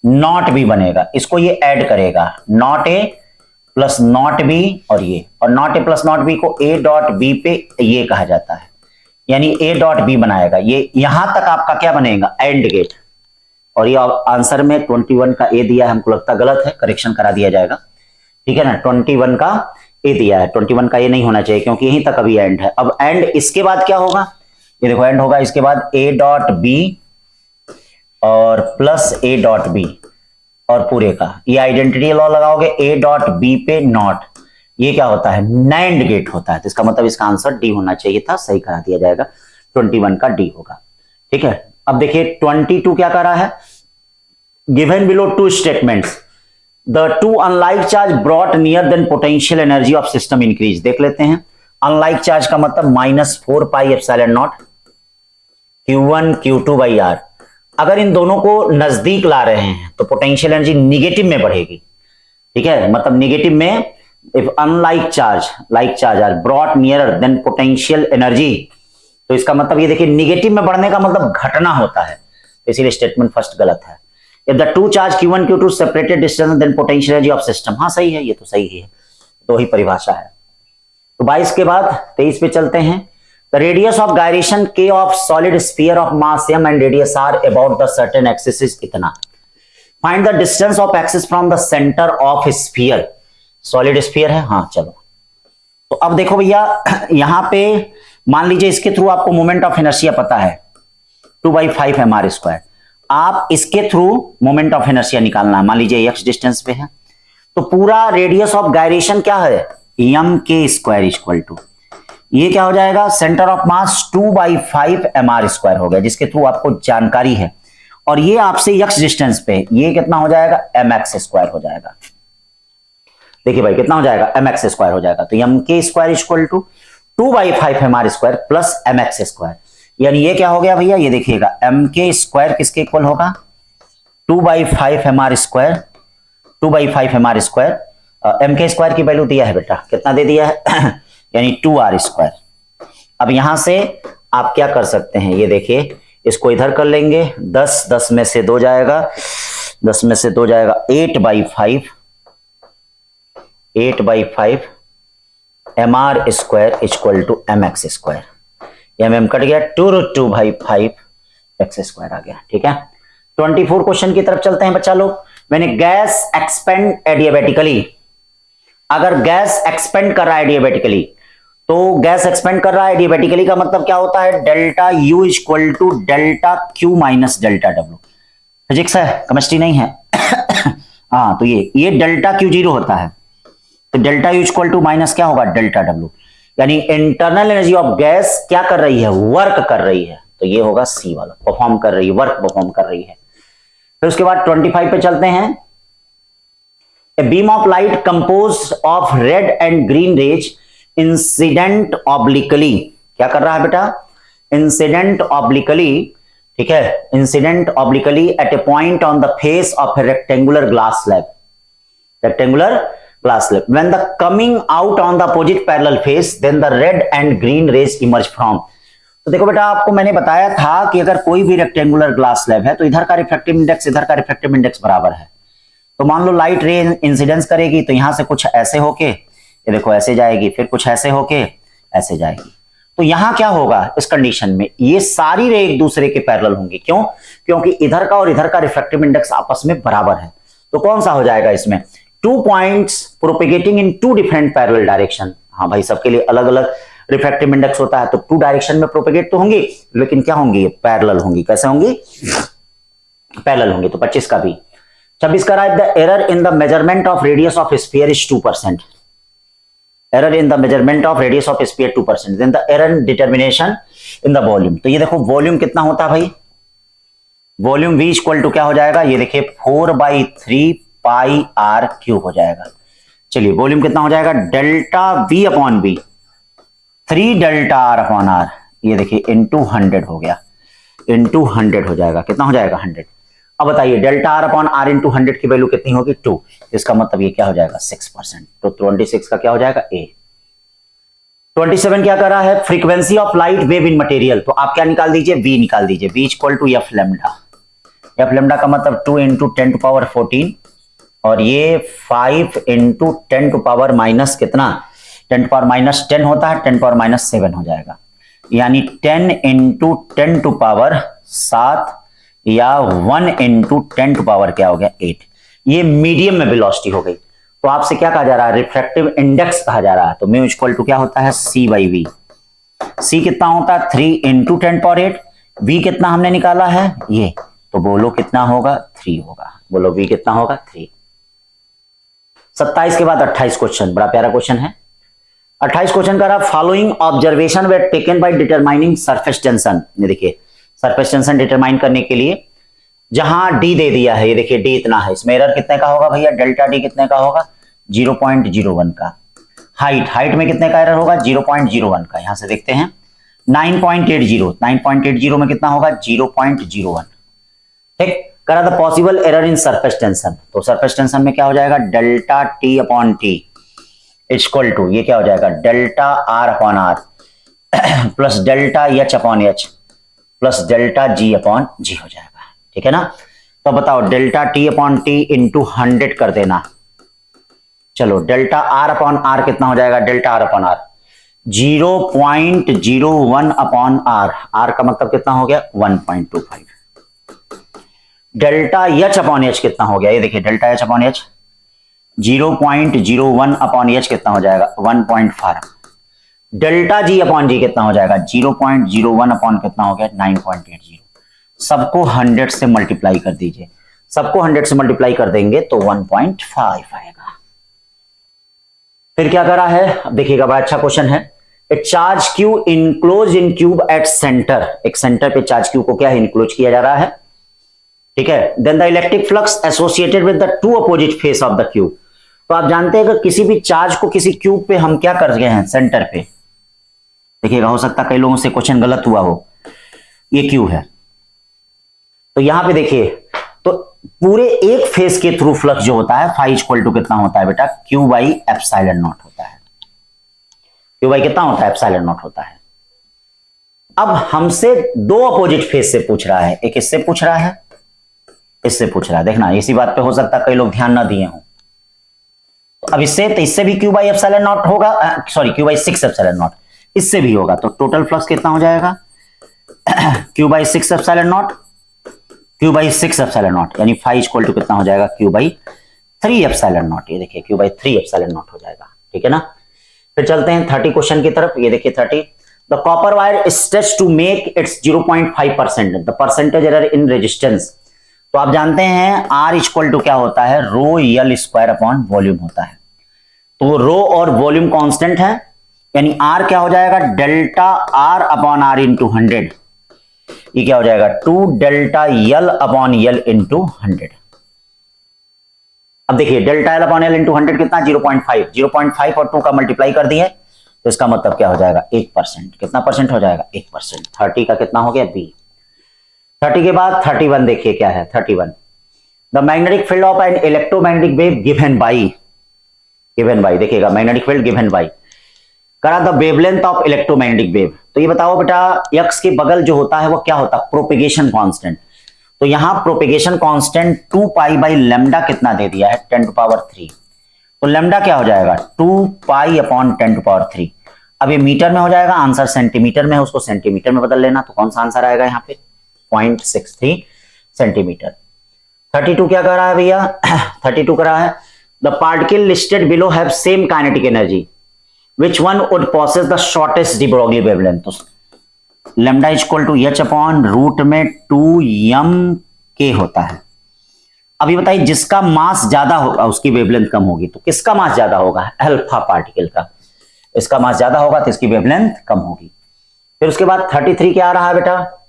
नॉट बी बनेगा, इसको ये ऐड करेगा, not a plus not be, और ये और not a plus not be को ए डॉट बी पे ये कहा जाता है, यानी ए डॉट बी बनाएगा। ये यहां तक आपका क्या बनेगा एंड गेट। और ये आंसर में 21 का ए दिया है, हमको लगता गलत है, करेक्शन करा दिया जाएगा, ठीक है ना। 21 का ए दिया है, 21 का ए नहीं होना चाहिए क्योंकि यहीं तक अभी एंड है। अब एंड इसके बाद क्या होगा, ये देखो एंड होगा इसके बाद ए डॉट बी और प्लस ए डॉट बी और पूरे का, ये आइडेंटिटी लॉ लगाओगे ए डॉट बी पे नॉट, ये क्या होता है नैंड गेट होता है, तो इसका मतलब इसका आंसर डी होना चाहिए था, सही करा दिया जाएगा, 21 का डी होगा, ठीक है। अब देखिए 22 क्या कर रहा है, given below two statements the two unlike charge brought near then potential energy of system increase. देख लेते हैं, अनलाइक चार्ज का मतलब -4 pi epsilon naught Q1 Q2 by r. अगर इन दोनों को नजदीक ला रहे हैं तो पोटेंशियल एनर्जी निगेटिव में बढ़ेगी, ठीक है, मतलब निगेटिव में, if unlike charge like charge are brought nearer then potential energy, तो इसका मतलब ये देखिए निगेटिव में बढ़ने का मतलब घटना होता है, इसीलिए स्टेटमेंट फर्स्ट गलत है। If the two charge Q1 Q2 separated distance then potential energy of system, हाँ सही है, ये तो सही है, तो ही परिभाषा है। तो 22 के बाद 23 पे चलते हैं। The radius of gyration k of solid sphere of mass m and radius r about the certain axis is इतना। Find the distance of axis from the center of sphere। Solid sphere है, हाँ चलो। तो अब देखो भैया यहां पे मान लीजिए इसके थ्रू आपको मोमेंट ऑफ इनर्शिया पता है 2/5 mr², आप इसके थ्रू मोमेंट ऑफ इनर्शिया निकालना है, मान लीजिए x डिस्टेंस पे है, तो पूरा रेडियस ऑफ गायरेशन क्या है m² = ये क्या हो जाएगा सेंटर ऑफ मास 2/5 mr² हो गया, जिसके थ्रू आपको जानकारी है, और ये आपसे x डिस्टेंस पे ये कितना हो जाएगा mx² हो जाएगा। देखिए भाई कितना हो जाएगा mx² हो जाएगा, तो m² = 2/5 mr² प्लस mx², यानी ये क्या हो गया भैया, ये देखिएगा mk² किसके इक्वल होगा 2/5 mr², 2/5 mr², mk² की वैल्यू दिया है बेटा, कितना दे दिया है यानी 2r²। अब यहां से आप क्या कर सकते हैं, ये देखिए इसको इधर कर लेंगे, 10 में से 2 जाएगा, 10 में से 2 जाएगा 8/5 mr² = mx², mm कट गया, 2√2/5 x² आ गया, ठीक है। 24 क्वेश्चन की तरफ चलते हैं बच्चा लोग। मैंने गैस एक्सपेंड एडियाबेटिकली, अगर गैस एक्सपेंड कर रहा है एडियाबेटिकली, तो गैस एक्सपेंड कर रहा है एडियाबेटिकली का मतलब क्या होता है delta U = delta Q - delta W। Physics है, केमिस्ट्री नहीं है हाँ, तो ये डेल्टा Q0 होता है, तो डेल्टा U = माइनस क्या होगा डेल्टा W, यानी इंटरनल एनर्जी ऑफ गैस क्या कर रही है वर्क कर रही है, तो ये होगा C वाला, परफॉर्म कर रही है, वर्क परफॉर्म कर रही है। फिर उसके बाद 25 पे चलते हैं। A beam of light composed of red and green rays incident obliquely, क्या कर रहा है बेटा incident obliquely, ठीक है, incident obliquely at a point on the face of a rectangular glass slab, rectangular glass slab, when the coming out on the opposite parallel face then the red and green rays emerge from। तो देखो बेटा आपको मैंने बताया था कि अगर कोई भी रेक्टेंगुलर ग्लास स्लैब है तो इधर का रिफ्रैक्टिव इंडेक्स इधर का रिफ्रैक्टिव इंडेक्स बराबर है, तो मान लो लाइट रे इंसिडेंस करेगी तो यहां से कुछ ऐसे होके ये देखो ऐसे जाएगी, फिर कुछ ऐसे होके ऐसे जाएगी, तो यहां क्या होगा इस कंडीशन में ये सारी रे एक दूसरे के पैरेलल होंगी, क्यों, क्योंकि इधर का और इधर का रिफ्रैक्टिव इंडेक्स आपस में बराबर है, तो कौन सा हो जाएगा इसमें 2 पॉइंट्स प्रोपेगेटिंग इन 2 डिफरेंट पैरेलल डायरेक्शन। हाँ भाई सबके लिए अलग अलग रिफ्रैक्टिव इंडेक्स होता है, तो 2 डायरेक्शन में प्रोपेगेट तो होंगी लेकिन क्या होंगी पैरेलल होंगी, कैसे होंगी पैरेलल होंगी। तो 25 का भी 26 का right, the error in the measurement of radius of sphere is 2%, error in the measurement of radius of sphere 2%, then the error in determination in the volume. तो ये देखो वॉल्यूम कितना होता है भाई, वॉल्यूम V = क्या हो जाएगा, ये देखिए 4/3 पाई r³ हो जाएगा। चलिए वॉल्यूम कितना हो जाएगा डेल्टा V/V 3 डेल्टा r/r, ये देखिए into 100 हो गया, into 100 हो जाएगा, कितना हो जाएगा 100। अब बताइए delta are upon r into 100 की वैल्यू कितनी होगी 2, इसका मतलब ये क्या हो जाएगा 6%, तो 26 का क्या हो जाएगा ए। 27 क्या कर रहा है, frequency of light wave in material, तो आप क्या निकाल दीजिए v निकाल दीजिए, v equal to f lambda, f lambda का मतलब 2 इंटू 10⁻14 और ये 5 इंटू 10⁻- कितना 10⁻10 होता है, 10⁻7 हो जाएगा, यानी 10 इंटू 10⁻7 या 1 इंटू 10 क्या हो गया 8। ये मीडियम में वेलोसिटी हो गई, तो आपसे क्या कहा जा रहा है, रिफ्रैक्टिव इंडेक्स कहा जा रहा है, तो म्यू इक्वल टू क्या होता है c बाई वी। सी कितना होता है 3 इंटू 10⁻8, वी कितना हमने निकाला है ये, तो बोलो कितना होगा 3 होगा, बोलो वी कितना होगा 3। 27 के बाद 28 क्वेश्चन, बड़ा प्यारा क्वेश्चन है। 28 क्वेश्चन का रहा, following observation where taken by determining surface tension. ये देखिए सरफेस टेंशन डिटरमाइन करने के लिए जहां डी दे दिया है, ये देखिए डी इतना है, इसमें एरर कितने का होगा भैया, डेल्टा डी कितने का होगा 0.01 का। हाइट में कितने का एरर होगा 0.01 का, यहां से देखते हैं 9.80 में कितना होगा 0.01। ठीक, करा the possible error in surface tension, तो सरफेस टेंशन में क्या हो जाएगा delta T upon T equal to ये क्या हो जाएगा delta are upon R plus delta H upon H plus delta G upon G हो जाएगा। ठीक है ना, तो बताओ delta T upon T into 100 कर देना, चलो डेल्टा आर अपॉन आर कितना हो जाएगा, delta are upon r 0.01 upon r, r का मतलब कितना हो गया 1.25, डेल्टा एच अपॉन एच कितना हो गया, ये देखिए delta H upon H 0.01 upon H कितना हो जाएगा 1.5, डेल्टा जी अपॉन जी कितना हो जाएगा 0.01 अपॉन कितना हो गया 9.80। सबको 100 से मल्टीप्लाई कर दीजिए, सबको 100 से मल्टीप्लाई कर देंगे तो 1.5 आएगा। फिर क्या करा है देखिएगा, बड़ा अच्छा क्वेश्चन है। ए charge Q enclose in cube at centre, एक सेंटर पे चार्ज क्यू को क्या है इनक्लोज किया जा रहा है। ठीक है, then the electric flux associated with the two opposite face of the cube, तो आप जानते हैं कि किसी भी चार्ज को किसी क्यूब पे हम क्या कर रहे हैं सेंटर पे, देखिएगा हो सकता है कई लोगों से क्वेश्चन गलत हुआ हो, ये क्यूब है तो यहां पे देखिए, तो पूरे एक फेस के थ्रू फ्लक्स जो होता है फाई इक्वल टू कितना होता है बेटा क्यू बाई एप्सिलॉन नॉट होता है, क्यू बाई कितना होता है एप्सिलॉन नॉट होता है। अब हमसे दो अपोजिट फेस से पूछ रहा है, एक इससे पूछ रहा है इससे पूछ रहा है, देखना इसी बात पे हो सकता है कई लोग ध्यान ना दिए हों, तो अब इससे भी क्यू बाई एप्सिलॉन नॉट होगा, sorry Q by 6 epsilon not, इससे भी होगा, तो टोटल फ्लक्स कितना हो जाएगा Q by 6 epsilon not, Q by 6 epsilon not, यानी फाई इक्वल टू कितना हो जाएगा क्यू बाई 3 एप्सिलॉन नॉट, ये देखिए क्यू बाई 3 एप्सिलॉन नॉट हो जाएगा। ठीक है ना, फिर चलते हैं 30 क्वेश्चन की तरफ, ये देखिए 30, the copper wire stretch to make its 0.5%, the percentage error in resistance, तो आप जानते हैं आर इक्वल टू क्या होता है रो यल स्क्वायर अपॉन वॉल्यूम होता है, तो रो और वॉल्यूम कांस्टेंट है, यानी आर क्या हो जाएगा delta are upon r into 100, ये क्या हो जाएगा 2 delta l upon l into 100। अब देखिए delta l upon l into 100 कितना 0.5, 0.5 और 2 का मल्टीप्लाई कर दिए तो इसका मतलब क्या हो जाएगा 1%, कितना परसेंट हो जाएगा 1%। 30 का कितना हो गया बी। 30 के बाद 31 देखिए क्या है 31, the magnetic field of N electromagnetic wave given by देखिएगा मैग्नेटिक फील्ड गिवन बाई करा the wavelength of electromagnetic wave, तो ये बताओ बेटा एक्स के बगल जो होता है वो क्या होता है प्रोपेगेशन कांस्टेंट, तो यहां propagation constant 2 pi by lambda कितना दे दिया है 10⁻3, तो लेमडा क्या हो जाएगा 2 पाई अपॉन 10⁻3। अब ये मीटर में हो जाएगा, आंसर सेंटीमीटर में है उसको सेंटीमीटर में बदल लेना, तो कौन सा आंसर आएगा यहाँ पे 0.63 सेंटीमीटर। 32 क्या कर रहा है भैया 32 कर रहा है the particle listed below have same kinetic energy which one would possess the shortest de Broglie wavelength, तो lambda equal to h upon root में 2m k होता है। अभी बताइए जिसका मास ज्यादा होगा उसकी वेवलेंथ कम होगी, तो किसका मास ज्यादा होगा अल्फा पार्टिकल का, इसका मास ज्यादा होगा तो इसकी वेवलेंथ कम होगी। फिर उसके बाद 33 क्या आ रहा है बेटा,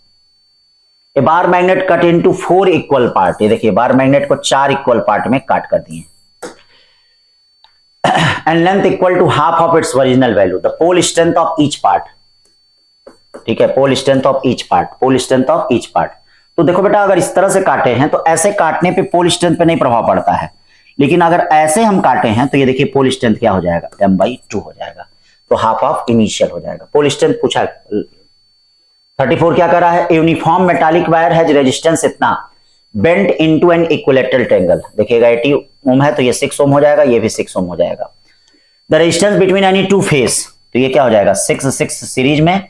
a bar magnet cut into 4 equal part, ये देखिए बार मैग्नेट को 4 इक्वल पार्ट में काट कर दिए and length equal to half of its original value, the pole strength of each part, ठीक है pole strength of each part, तो देखो बेटा, अगर इस तरह से काटे हैं तो ऐसे काटने पे पोल स्ट्रेंथ पे नहीं प्रभाव पड़ता है, लेकिन अगर ऐसे हम काटे हैं तो ये देखिए पोल स्ट्रेंथ क्या हो जाएगा, m/2 हो जाएगा, तो हाफ ऑफ इनिशियल हो जाएगा। पोल स्ट्रेंथ पूछा है। 34 क्या कर रहा है, uniform metallic wire has resistance इतना bent into an equilateral triangle. देखिएगा 80 ओम है तो ये 6 ओम हो जाएगा, ये भी 6 ओम हो जाएगा। The resistance between any two face, तो ये क्या हो जाएगा 6 सीरीज में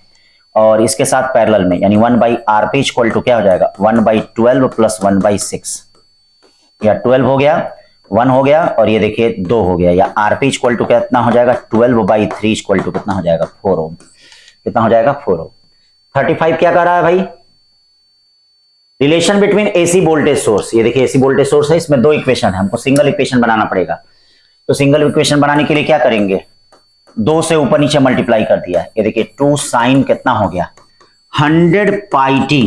और इसके साथ पैरेलल में, यानी 1/rp इक्वल टू क्या हो जाएगा 1/12 प्लस 1/6, या 12 हो गया, 1 हो गया और ये देखिए 2 हो गया, या rp इक्वल टू कितना हो जाएगा 12/3 इक्वल टू कितना हो जाएगा 4 ओम, कितना हो जाएगा 4 ओम। 35 क्या कर रहा है भाई, relation between AC voltage source. ये देखिए एसी वोल्टेज सोर्स है, इसमें दो इक्वेशन है, हमको सिंगल इक्वेशन बनाना पड़ेगा। तो सिंगल इक्वेशन बनाने के लिए क्या करेंगे, 2 से ऊपर नीचे मल्टीप्लाई कर दिया। ये देखिए 2 साइन कितना हो गया 100 पाई टी,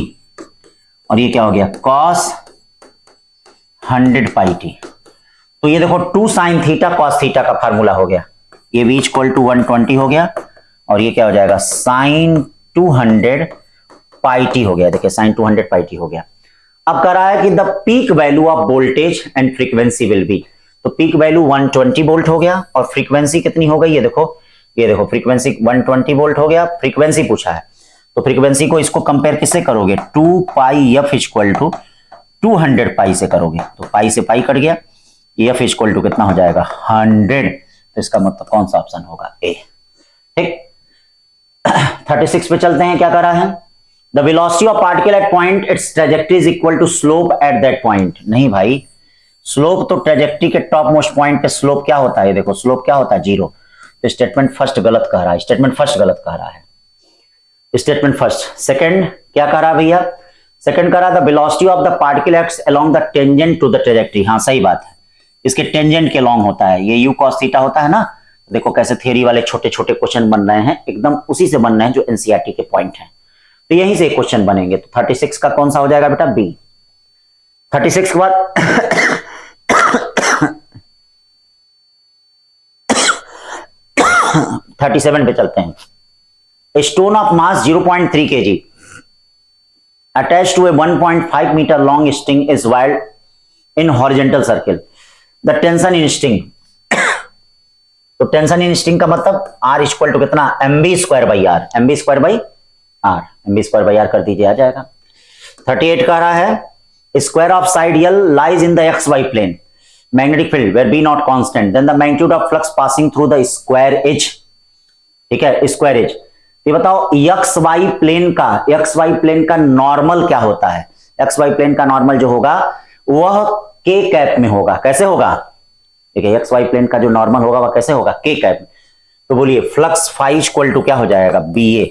और ये क्या हो गया कॉस 100 पाई टी। तो ये देखो 2 साइन थीटा कॉस थीटा का फार्मूला हो गया, ये v इक्वल टू 120 हो गया, और ये क्या हो जाएगा साइन 200 पाई टी हो गया। देखिए साइन 200 पाई टी हो गया। अब कह रहा है कि the peak value of voltage and frequency will be, तो पीक वैल्यू 120 वोल्ट हो गया और फ्रीक्वेंसी कितनी हो गई, ये देखो फ्रीक्वेंसी 120 वोल्ट हो गया, फ्रीक्वेंसी पूछा है। तो फ्रीक्वेंसी को इसको कंपेयर किससे करोगे, 2 पाई एफ इक्वल टू 200 पाई से करोगे, तो पाई से पाई कट गया, एफ इक्वल टू कितना हो जाएगा 100, तो इसका मतलब कौन सा ऑप्शन होगा ए। ठीक, 36 पे चलते हैं, क्या कर रहा है, the velocity of particle at point its trajectory is equal to slope at that point. नहीं भाई, स्लोप तो ट्रेजेक्टरी के टॉप मोस्ट पॉइंट पे स्लोप क्या होता है, देखो स्लोप क्या होता है 0, तो स्टेटमेंट फर्स्ट गलत कह रहा है, स्टेटमेंट फर्स्ट गलत कह रहा है, स्टेटमेंट फर्स्ट। सेकंड क्या कह रहा है भैया, सेकंड कह रहा the velocity of the particle acts along the tangent to the trajectory. हाँ सही बात है, इसके टेंजेंट के लॉन्ग होता है, ये यू कॉस थीटा होता है ना। देखो कैसे थियरी वाले छोटे छोटे क्वेश्चन बन रहे हैं, एकदम उसी से बन रहे हैं जो एनसीईआरटी के पॉइंट हैं, तो यहीं से क्वेश्चन बनेंगे। तो 36 का कौन सा हो जाएगा बेटा बी। 36 के बाद 37 पे चलते हैं। Stone of mass 0.3 kg attached to a 1.5 meter long string is wired in horizontal circle. The tension in string, तो टेंशन इन स्ट्रिंग का मतलब R इक्वल टू कितना mv²/r, mv²/r कर दीजिए, आ जाएगा। 38 कह रहा है square of side L lies in the xy plane magnetic field where B not constant, then the magnitude of flux passing through the square edge, ठीक है स्क्वायर एज। ये बताओ XY प्लेन का नॉर्मल क्या होता है, XY प्लेन का normal जो होगा वह K कैप में होगा। कैसे होगा, देखिए XY प्लेन का जो नॉर्मल होगा वह कैसे होगा K कैप में। तो बोलिए फ्लक्स फाई इक्वल टू क्या हो जाएगा BA,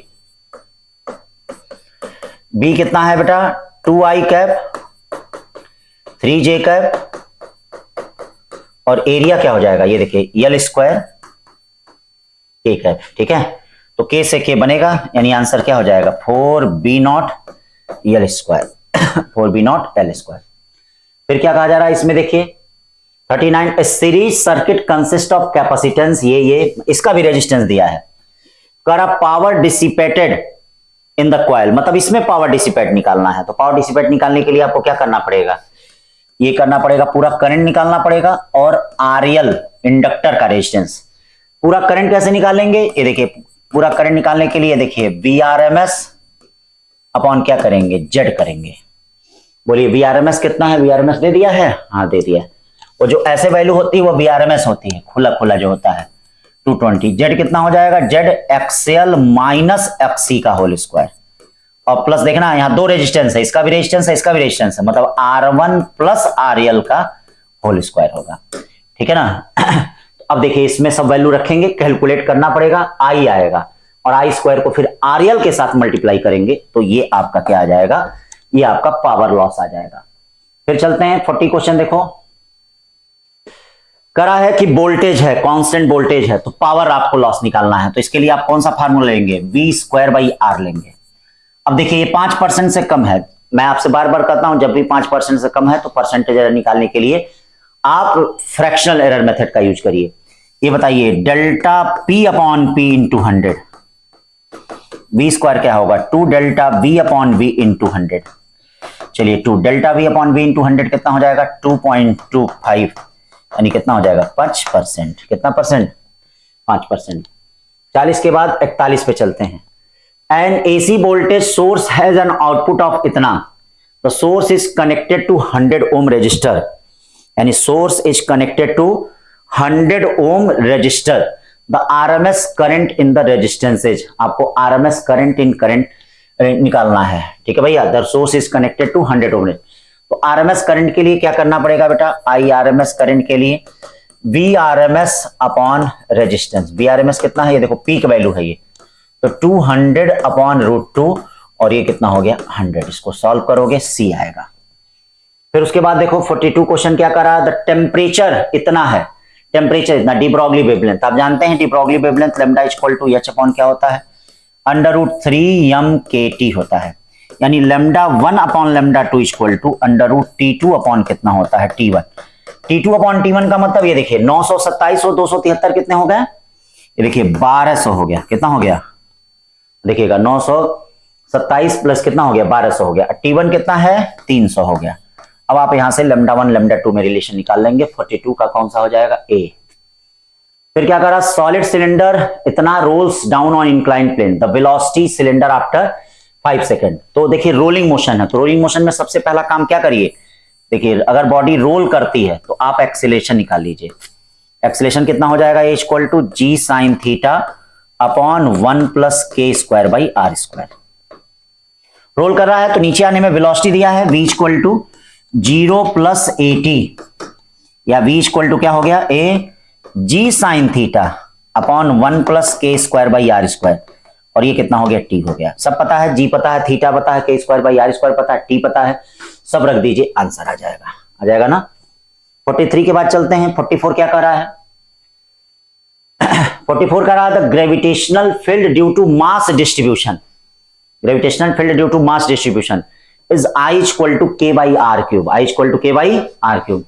B कितना है बेटा 2I कैप 3J कैप, और एरिया क्या हो जाएगा, ये देखिए L स्क्वायर K कैप, ठीक है। तो K से K बनेगा, यानी आंसर क्या हो जाएगा 4B0 L square 4B0 L square. फिर क्या कहा जा रहा है इसमें देखिए 39 series circuit consist of capacitance, ये इसका भी रेजिस्टेंस दिया है। करा power dissipated in the coil, मतलब इसमें पावर डिसिपेट निकालना है। तो पावर डिसिपेट निकालने के लिए आपको क्या करना पड़ेगा, ये करना पड़ेगा, पूरा करंट निकालना पड़ेगा, और RL इंडक्टर का रेजिस्टेंस। पूरा करंट कैसे निकालेंगे, ये देखिए पूरा करंट निकालने के लिए देखिए VRMS अपॉन क्या करेंगे Z करेंगे। बोलिए VRMS कितना है, VRMS दे दिया है, हाँ दे दिया है। वो जो ऐसे वैल्यू होती है वो VRMS होती है, खुला खुला जो होता है 220। Z कितना हो जाएगा, Z XL माइनस XC का होल स्क्वायर, और प्लस देखना यहाँ दो रेजिस्टेंस है, इसका भी रेजिस्टेंस है इसका भी रेजिस्टेंस है, मतलब R1 प्लस RL का होल स्क्वायर होगा, ठीक है ना। अब देखिए इसमें सब वैल्यू रखेंगे, कैलकुलेट करना पड़ेगा, I आएगा, और I स्क्वायर को फिर RL के साथ मल्टीप्लाई करेंगे, तो ये आपका क्या आ जाएगा, ये आपका पावर लॉस आ जाएगा। फिर चलते हैं 40 क्वेश्चन देखो। करा है कि वोल्टेज है, कांस्टेंट वोल्टेज है, तो पावर आपको लॉस निकालना है, तो इसके लिए आप कौन सा फार्मूला लेंगे, V²/R लेंगे। अब देखिए ये 5% से कम है, मैं आपसे बार बार कहता हूं जब भी 5% से कम है तो परसेंटेज एरर निकालने के लिए आप फ्रैक्शनल एरर मेथड का यूज करिए। ये बताइए डेल्टा P/P इंटू 100, V² क्या होगा 2 डेल्टा V/V इंटू 100। चलिए 2 delta v upon v into 100 कितना हो जाएगा 2.25 यानी कितना हो जाएगा 5%। कितना परसेंट 5%। 40 के बाद 41 पे चलते हैं। An AC voltage source has an output of इतना, the source is connected to 100 ohm resistor, यानी source is connected to 100 ohm resistor, the RMS current in the resistances, आपको आरएमएस करंट इन करंट निकालना है। ठीक है भैया, the source is connected to 100 ohm. तो RMS current के लिए क्या करना पड़ेगा बेटा, आई आरएमएस करंट के लिए V RMS upon resistance, V RMS कितना है ये देखो पीक वैल्यू है ये, तो 200 अपॉन √2 और ये कितना हो गया 100। इसको सॉल्व करोगे सी आएगा। फिर उसके बाद देखो 42 क्वेश्चन क्या कर रहा है, द टेम्परेचर इतना है, टेम्परेचर इतना, डी ब्रॉगली वेवलेंथ आप जानते हैं, de Broglie wavelength lambda equal to h upon क्या होता है √3 mkt होता है, यानी lambda 1 upon lambda 2 equal to √T2 upon कितना होता है T1। T2 अपॉन T1 का मतलब ये देखिए 927 और 273 कितने हो गए, ये देखिए 1200 हो गया। कितना हो गया देखिएगा 927 प्लस कितना हो गया 1200 हो गया। T1 कितना है 300 हो गया। अब आप यहां से लैम्डा 1 लैम्डा 2 में रिलेशन निकाल लेंगे। 42 का कौन सा हो जाएगा ए। फिर क्या करा, सॉलिड सिलेंडर इतना rolls down on incline plane, the velocity cylinder after 5 second. तो देखिए रोलिंग मोशन है, तो रोलिंग मोशन में सबसे पहला काम क्या करिए, देखिए अगर बॉडी रोल करती है तो आप एक्सीलरेशन निकाल लीजिए। एक्सीलरेशन कितना हो जाएगा, equal to G sine theta upon 1 plus के square by are square. Roll कर रहा है तो नीचे आने में वेलोसिटी दिया है v equal to 0 plus at, या v इक्वल टू क्या हो गया a g sine theta upon 1 plus के स्क्वायर बाई आर स्क्वायर, और ये कितना हो गया टी हो गया। सब पता है, जी पता है, थीटा पता है, के स्क्वायर बाई आर स्क्वायर पता है, टी पता है, सब रख दीजिए आंसर आ जाएगा ना। 43 के बाद चलते हैं। 44 क्या कर रहा है 44 कर रहा है the gravitational field due to mass distribution, gravitational field due to mass distribution is I equal to K by R cube, I equal to K by R cube.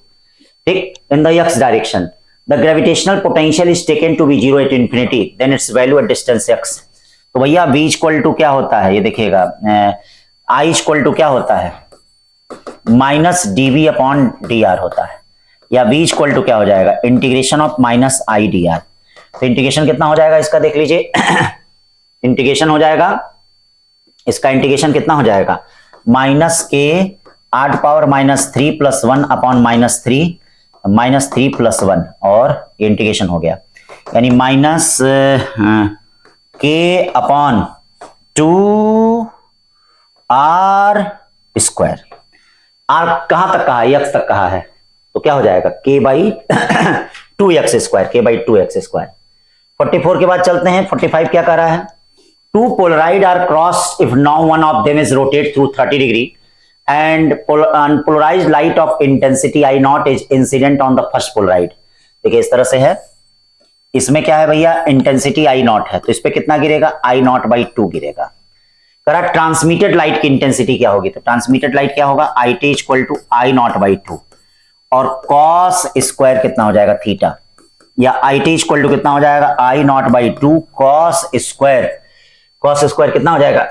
ठीक, in the X direction the gravitational potential is taken to be 0 at infinity, then its value at distance x। तो भैया v equal to क्या होता है, ये देखिएगा i equal to क्या होता है माइनस dv अपॉन dr होता है, या v इक्वल टू क्या हो जाएगा integration of minus i dr। तो इंटीग्रेशन कितना हो जाएगा इसका देख लीजिए इंटीग्रेशन हो जाएगा, इसका इंटीग्रेशन कितना हो जाएगा माइनस के 8 power minus 3 plus 1 upon minus 3 plus 1, और इंटीग्रेशन हो गया, यानी माइनस के अपॉन 2 आर स्क्वायर। आर कहां तक कहा है, एक्स तक कहा है, तो क्या हो जाएगा के बाई 2x स्क्वायर, के बाई 2x स्क्वायर। 44 के बाद चलते हैं। 45 क्या कर रहा है, two polaroid are cross if now one of them is rotate through 30 degree and polarized light of intensity I naught is incident on the first polarized। देखिए इस तरह से है, इसमें क्या है भैया इंटेंसिटी I naught है, तो इस पे कितना गिरेगा I naught by 2 गिरेगा। करा ट्रांसमिटेड लाइट की इंटेंसिटी क्या होगी, तो ट्रांसमिटेड लाइट क्या होगा IT equal to I naught by 2, और cos स्क्वायर कितना हो जाएगा थीटा, या IT इक्वल टू कितना हो जाएगा I naught by 2 cos square कितना हो जाएगा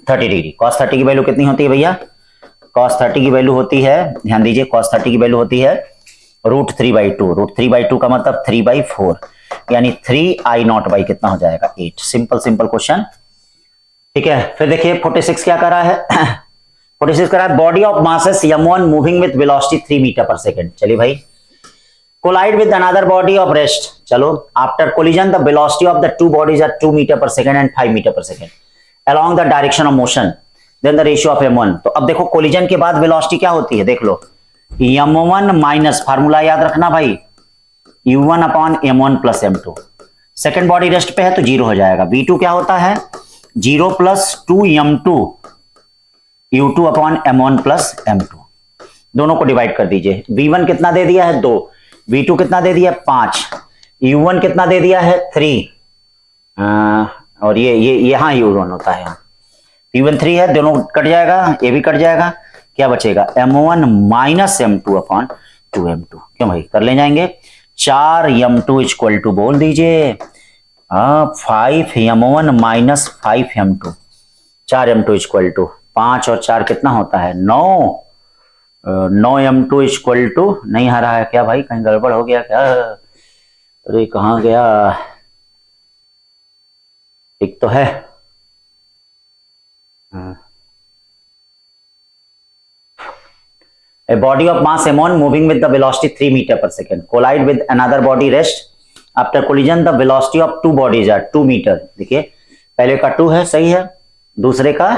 30 डिग्री। cos 30 की वैल्यू कितनी होती है भैया, cos 30 की वैल्यू होती है, ध्यान दीजिए cos 30 की वैल्यू होती है √3/2, √3/2 का मतलब 3/4, यानी 3I naught by कितना हो जाएगा 8। Simple question. ठीक है, फिर देखिए 46 क्या कर रहा है 46 कर रहा है body of masses m1 moving with velocity 3 metre per second. चलिए भाई, collide with another body of rest, चलो after collision the velocity of the two bodies are 2 metre per second and 5 metre per second along the direction of motion, then the ratio of m1। तो अब देखो collision के बाद velocity क्या होती है, देख लो m1 माइनस, फार्मूला याद रखना भाई u1 upon m1 plus m2। Second body rest पे है तो 0 हो जाएगा। v2 क्या होता है 0 plus 2m2 u2 upon m1 plus m2, दोनों को डिवाइड कर दीजिए। v1 कितना दे दिया है 2, v2 कितना दे दिया 5, u1 कितना दे दिया है 3, और ये यहां u1 होता है, u1 3 है, दोनों कट जाएगा, ये भी कट जाएगा, क्या बचेगा m1 minus m2 upon 2m2। क्यों भाई कर ले जाएंगे, 4m2 इक्वल टू बोल दीजिए 5m1 minus 5m2, 4m2 equal to 5 और 4 कितना होता है 9। 9m2 इक्वल टू, नहीं आ रहा है क्या भाई, कहीं गड़बड़ हो गया क्या? अरे कहाँ गया, ठीक तो है। A body of mass m1 moving with the velocity 3 meter per second collide with another body rest. After collision, the velocity of two bodies are 2 meter. देखिए पहले का 2 है, सही है, दूसरे का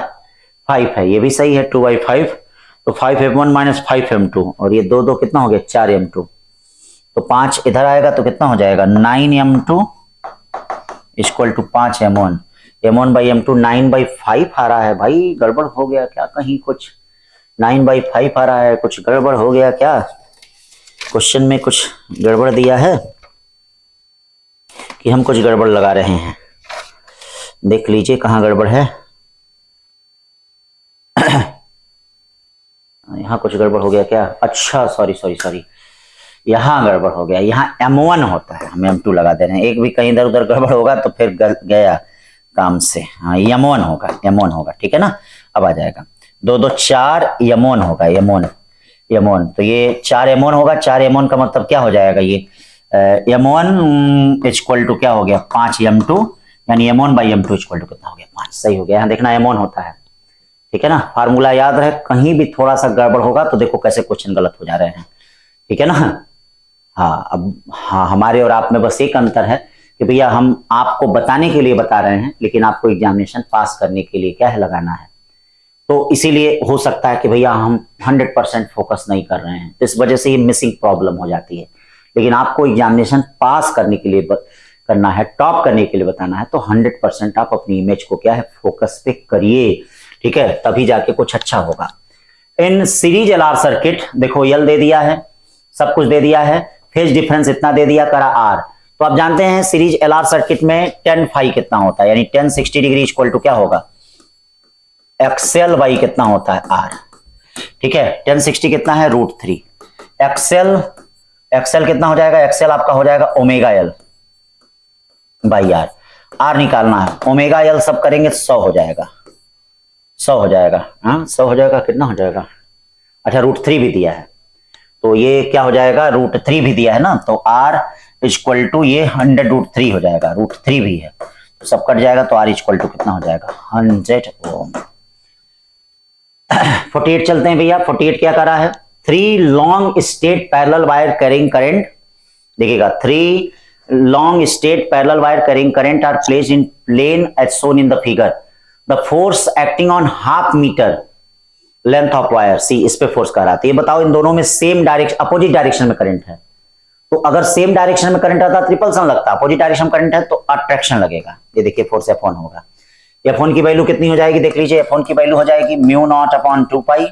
5 है, ये भी सही है, 2/5, तो 5m1 माइनस 5m2, और ये दो दो कितना हो गया 4m2, तो 5 इधर आएगा तो कितना हो जाएगा 9m2 equal to 5m1। m1 by m2 9/5 आ रहा है भाई, गड़बड़ हो गया क्या कहीं, कुछ 9/5 आ रहा है, कुछ गड़बड़ हो गया क्या, क्वेश्चन में कुछ गड़बड़ दिया है कि हम कुछ गड़बड़ लगा रहे हैं, देख लीजिए कहाँ गड़बड़ है। यहाँ कुछ गड़बड़ हो गया क्या, अच्छा सॉरी, यहाँ गड़बड़ हो गया, यहाँ m1 होता है, हम m2 लगा दे रहे हैं, एक भी कहीं इधर उधर गड़बड़ होगा तो फिर गया काम से। हाँ m1 होगा, ठीक है ना, अब आ जाएगा 2 2 4 m1 होगा, m1, तो ये 4 m1 होगा, 4 m1 का मतलब क्या हो जाएगा, ये m1 इक्वल टू क्या हो गया 5m2, यानी m1 by m2 equal to कितना हो गया 5, सही हो गया, यहाँ देखना m1 होता है, ठीक है ना, फार्मूला याद रहे, कहीं भी थोड़ा सा गड़बड़ होगा तो देखो कैसे क्वेश्चन गलत हो जा रहे हैं, ठीक है ना। हाँ अब हाँ, हमारे और आप में बस एक अंतर है कि भैया हम आपको बताने के लिए बता रहे हैं, लेकिन आपको एग्जामिनेशन पास करने के लिए क्या है लगाना है, तो इसीलिए हो सकता है कि भैया हम 100% फोकस नहीं कर रहे हैं, तो इस वजह से ये मिसिंग प्रॉब्लम हो जाती है, लेकिन आपको एग्जामिनेशन पास करने के लिए करना है, टॉप करने के लिए बताना है, तो 100% आप अपनी इमेज को क्या है फोकस पे करिए, ठीक है, तभी जाके कुछ अच्छा होगा। इन सीरीज एलआर सर्किट देखो यल दे दिया है, सब कुछ दे दिया है, फेज डिफरेंस इतना दे दिया करा आर, तो आप जानते हैं सीरीज एलआर सर्किट में tan फाई कितना होता है, यानी tan 60 डिग्री इक्वल टू क्या होगा एक्सएल बाई कितना होता है आर, ठीक है, tan 60 कितना है √3, एक्सएल कितना हो जाएगा, एक्सएल आपका हो जाएगा omega L by R, R निकालना है, ओमेगा एल सब करेंगे 100 हो जाएगा, 100 हो जाएगा, हाँ 100 हो जाएगा, कितना हो जाएगा, अच्छा √3 भी दिया है, तो ये क्या हो जाएगा √3 भी दिया है ना, तो R इक्वल टू ये 100√3 हो जाएगा, √3 भी है तो सब कट जाएगा, तो R इक्वल टू कितना हो जाएगा 100 ओम। 48 चलते हैं भैया, 48 क्या कर रहा है, 3 long straight parallel wire carrying current, देखिएगा 3 long straight parallel wire carrying current are placed in plane as shown in the figure, the force acting on ½ metre length of wire C, इस पे फोर्स कर रहा था, ये बताओ इन दोनों में सेम डायरेक्शन अपोजिट डायरेक्शन में करंट है, तो अगर सेम डायरेक्शन में करंट आता रिपल्सन लगता, अपोजिट डायरेक्शन में करंट है तो अट्रैक्शन लगेगा, ये देखिए फोर्स F1 होगा, F1 की वैल्यू कितनी हो जाएगी देख लीजिए, F1 की वैल्यू हो जाएगी μ0/2 पाई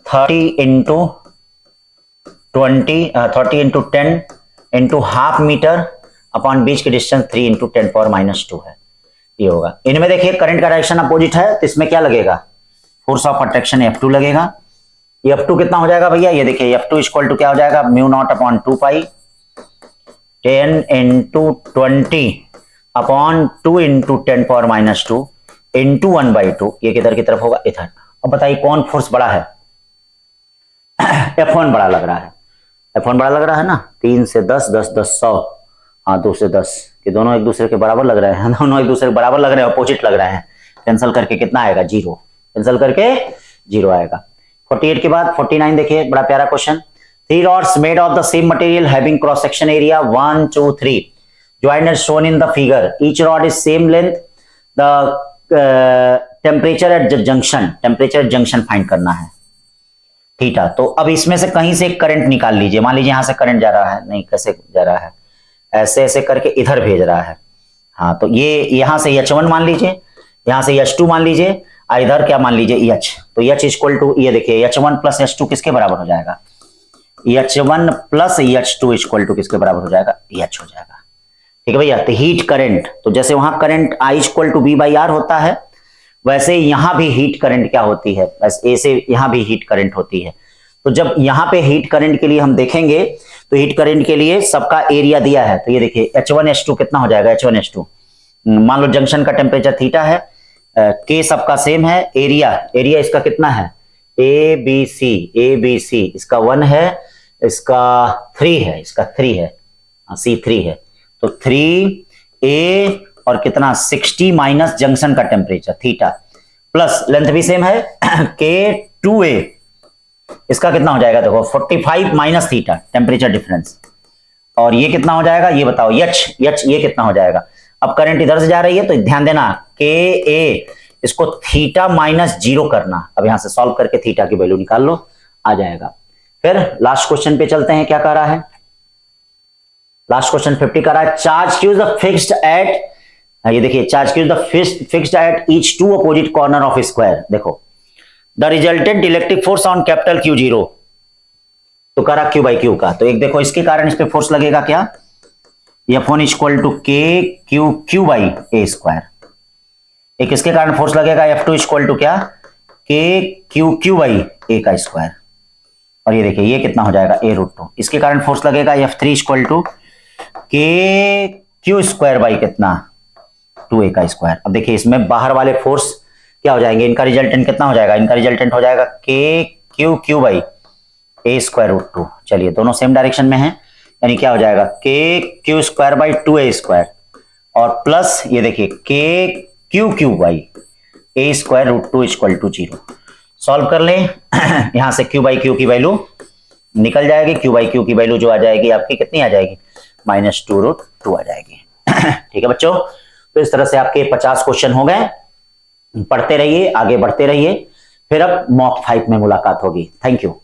30 इंटू 10 इंटू ½ मीटर अपॉन बीच की डिस्टेंस 3 इंटू 10⁻² है, ये होगा। इनमें देखिए करंट का डायरेक्शन अपोजिट है तो इसमें क्या लगेगा फोर्स ऑफ अट्रैक्शन F2 लगेगा, ये F2 कितना हो जाएगा भैया, ये देखिए F2 इक्वल टू क्या हो जाएगा μ0/2 पाई 10 इंटू 20 अपॉन 2 इंटू 10⁻² इंटू 1/2, ये किधर की तरफ होगा इधर। अब बताइए कौन फोर्स बड़ा है F1 बड़ा लग रहा है, F1 बड़ा लग रहा है ना, 3 से 10 10 10 100, हाँ 2 से 10 कि दोनों एक दूसरे के बराबर लग रहे हैं, दोनों एक दूसरे के बराबर लग रहे हैं, अपोजिट लग रहे हैं, कैंसिल करके कितना आएगा 0, कैंसिल करके 0 आएगा। 48 के बाद 49 देखिए, बड़ा प्यारा question, 3 rods made of the same material having cross section area 1 2 3 joined as shown in the figure, each rod is same length, the temperature at junction find करना है थीटा, तो अब इसमें से कहीं से एक करंट निकाल लीजिए, मान लीजिए यहां से करंट जा रहा है, नहीं कैसे जा रहा है, ऐसे ऐसे करके इधर भेज रहा है, हाँ तो ये यहां से H1 मान लीजिए, यहां से H2 मान लीजिए, इधर क्या मान लीजिए H, तो H इक्वल टू ये देखिए H1 प्लस H2 किसके बराबर हो जाएगा, H1 plus H2 equal to किसके बराबर हो जाएगा H हो जाएगा, ठीक है भैया। तो हीट करंट, तो जैसे वहां current I equal to V/R होता है, वैसे यहां भी हीट करंट क्या होती है, वैसे ऐसे यहां भी हीट करंट होती है, तो जब यहां पे हीट करंट के लिए हम देखेंगे तो हीट करंट के लिए सबका एरिया दिया है, तो ये देखिए H1 H2 कितना हो जाएगा, H1 H2 मान लो जंक्शन का टेम्परेचर थीटा है, के सबका सेम है, एरिया एरिया इसका कितना है, ए बी सी इसका 1 है, इसका 3 है, इसका 3 है, C3 है, तो 3A और कितना 60 माइनस जंक्शन का टेम्परेचर थीटा प्लस लेंथ भी सेम है के 2A इसका कितना हो जाएगा, देखो 45 माइनस थीटा टेम्परेचर डिफरेंस, और ये कितना हो जाएगा ये बताओ, यच ये कितना हो जाएगा। अब करंट इधर से जा रही है तो ध्यान देना के ए इसको थीटा माइनस 0 करना, अब यहां से सॉल्व करके थीटा की वैल्यू निकाल लो, आ जाएगा। फिर लास्ट क्वेश्चन पे चलते हैं, क्या कह रहा है लास्ट क्वेश्चन 50 कह रहा है charge Q is the fixed at, ये देखिए charge Q is the fixed at each two opposite corner of square, देखो the resultant electric force on capital Q0, तो कह रहा Q बाई Q का, तो एक देखो इसके कारण इस पे फोर्स लगेगा क्या, F1 इक्वल टू के क्यू बाई ए स्क्वायर, एक इसके कारण फोर्स लगेगा F2 इक्वल टू क्या, के क्यू बाई ए का स्क्वायर, और ये देखिए ये कितना हो जाएगा A√2, इसके कारण फोर्स लगेगा F3 इक्वल टू के क्यू स्क्वायर बाई कितना 2A का स्क्वायर। अब देखिए इसमें बाहर वाले फोर्स क्या हो जाएंगे, इनका रिजल्टेंट कितना हो जाएगा, इनका रिजल्टेंट हो जाएगा के क्यू बाई ए स्क्वायर√2, चलिए दोनों सेम डायरेक्शन में है, यानी क्या हो जाएगा K Q square by 2A square और प्लस ये देखिए K Q by A square equal to 0। Solve कर लें यहां से क्यू बाई क्यू की वैल्यू निकल जाएगी, क्यू बाई क्यू की वैल्यू जो आ जाएगी आपकी कितनी आ जाएगी, -2√2 आ जाएगी ठीक है बच्चों, तो इस तरह से आपके 50 क्वेश्चन हो गए, पढ़ते रहिए आगे बढ़ते रहिए, फिर अब मॉक 5 में मुलाकात होगी। Thank you.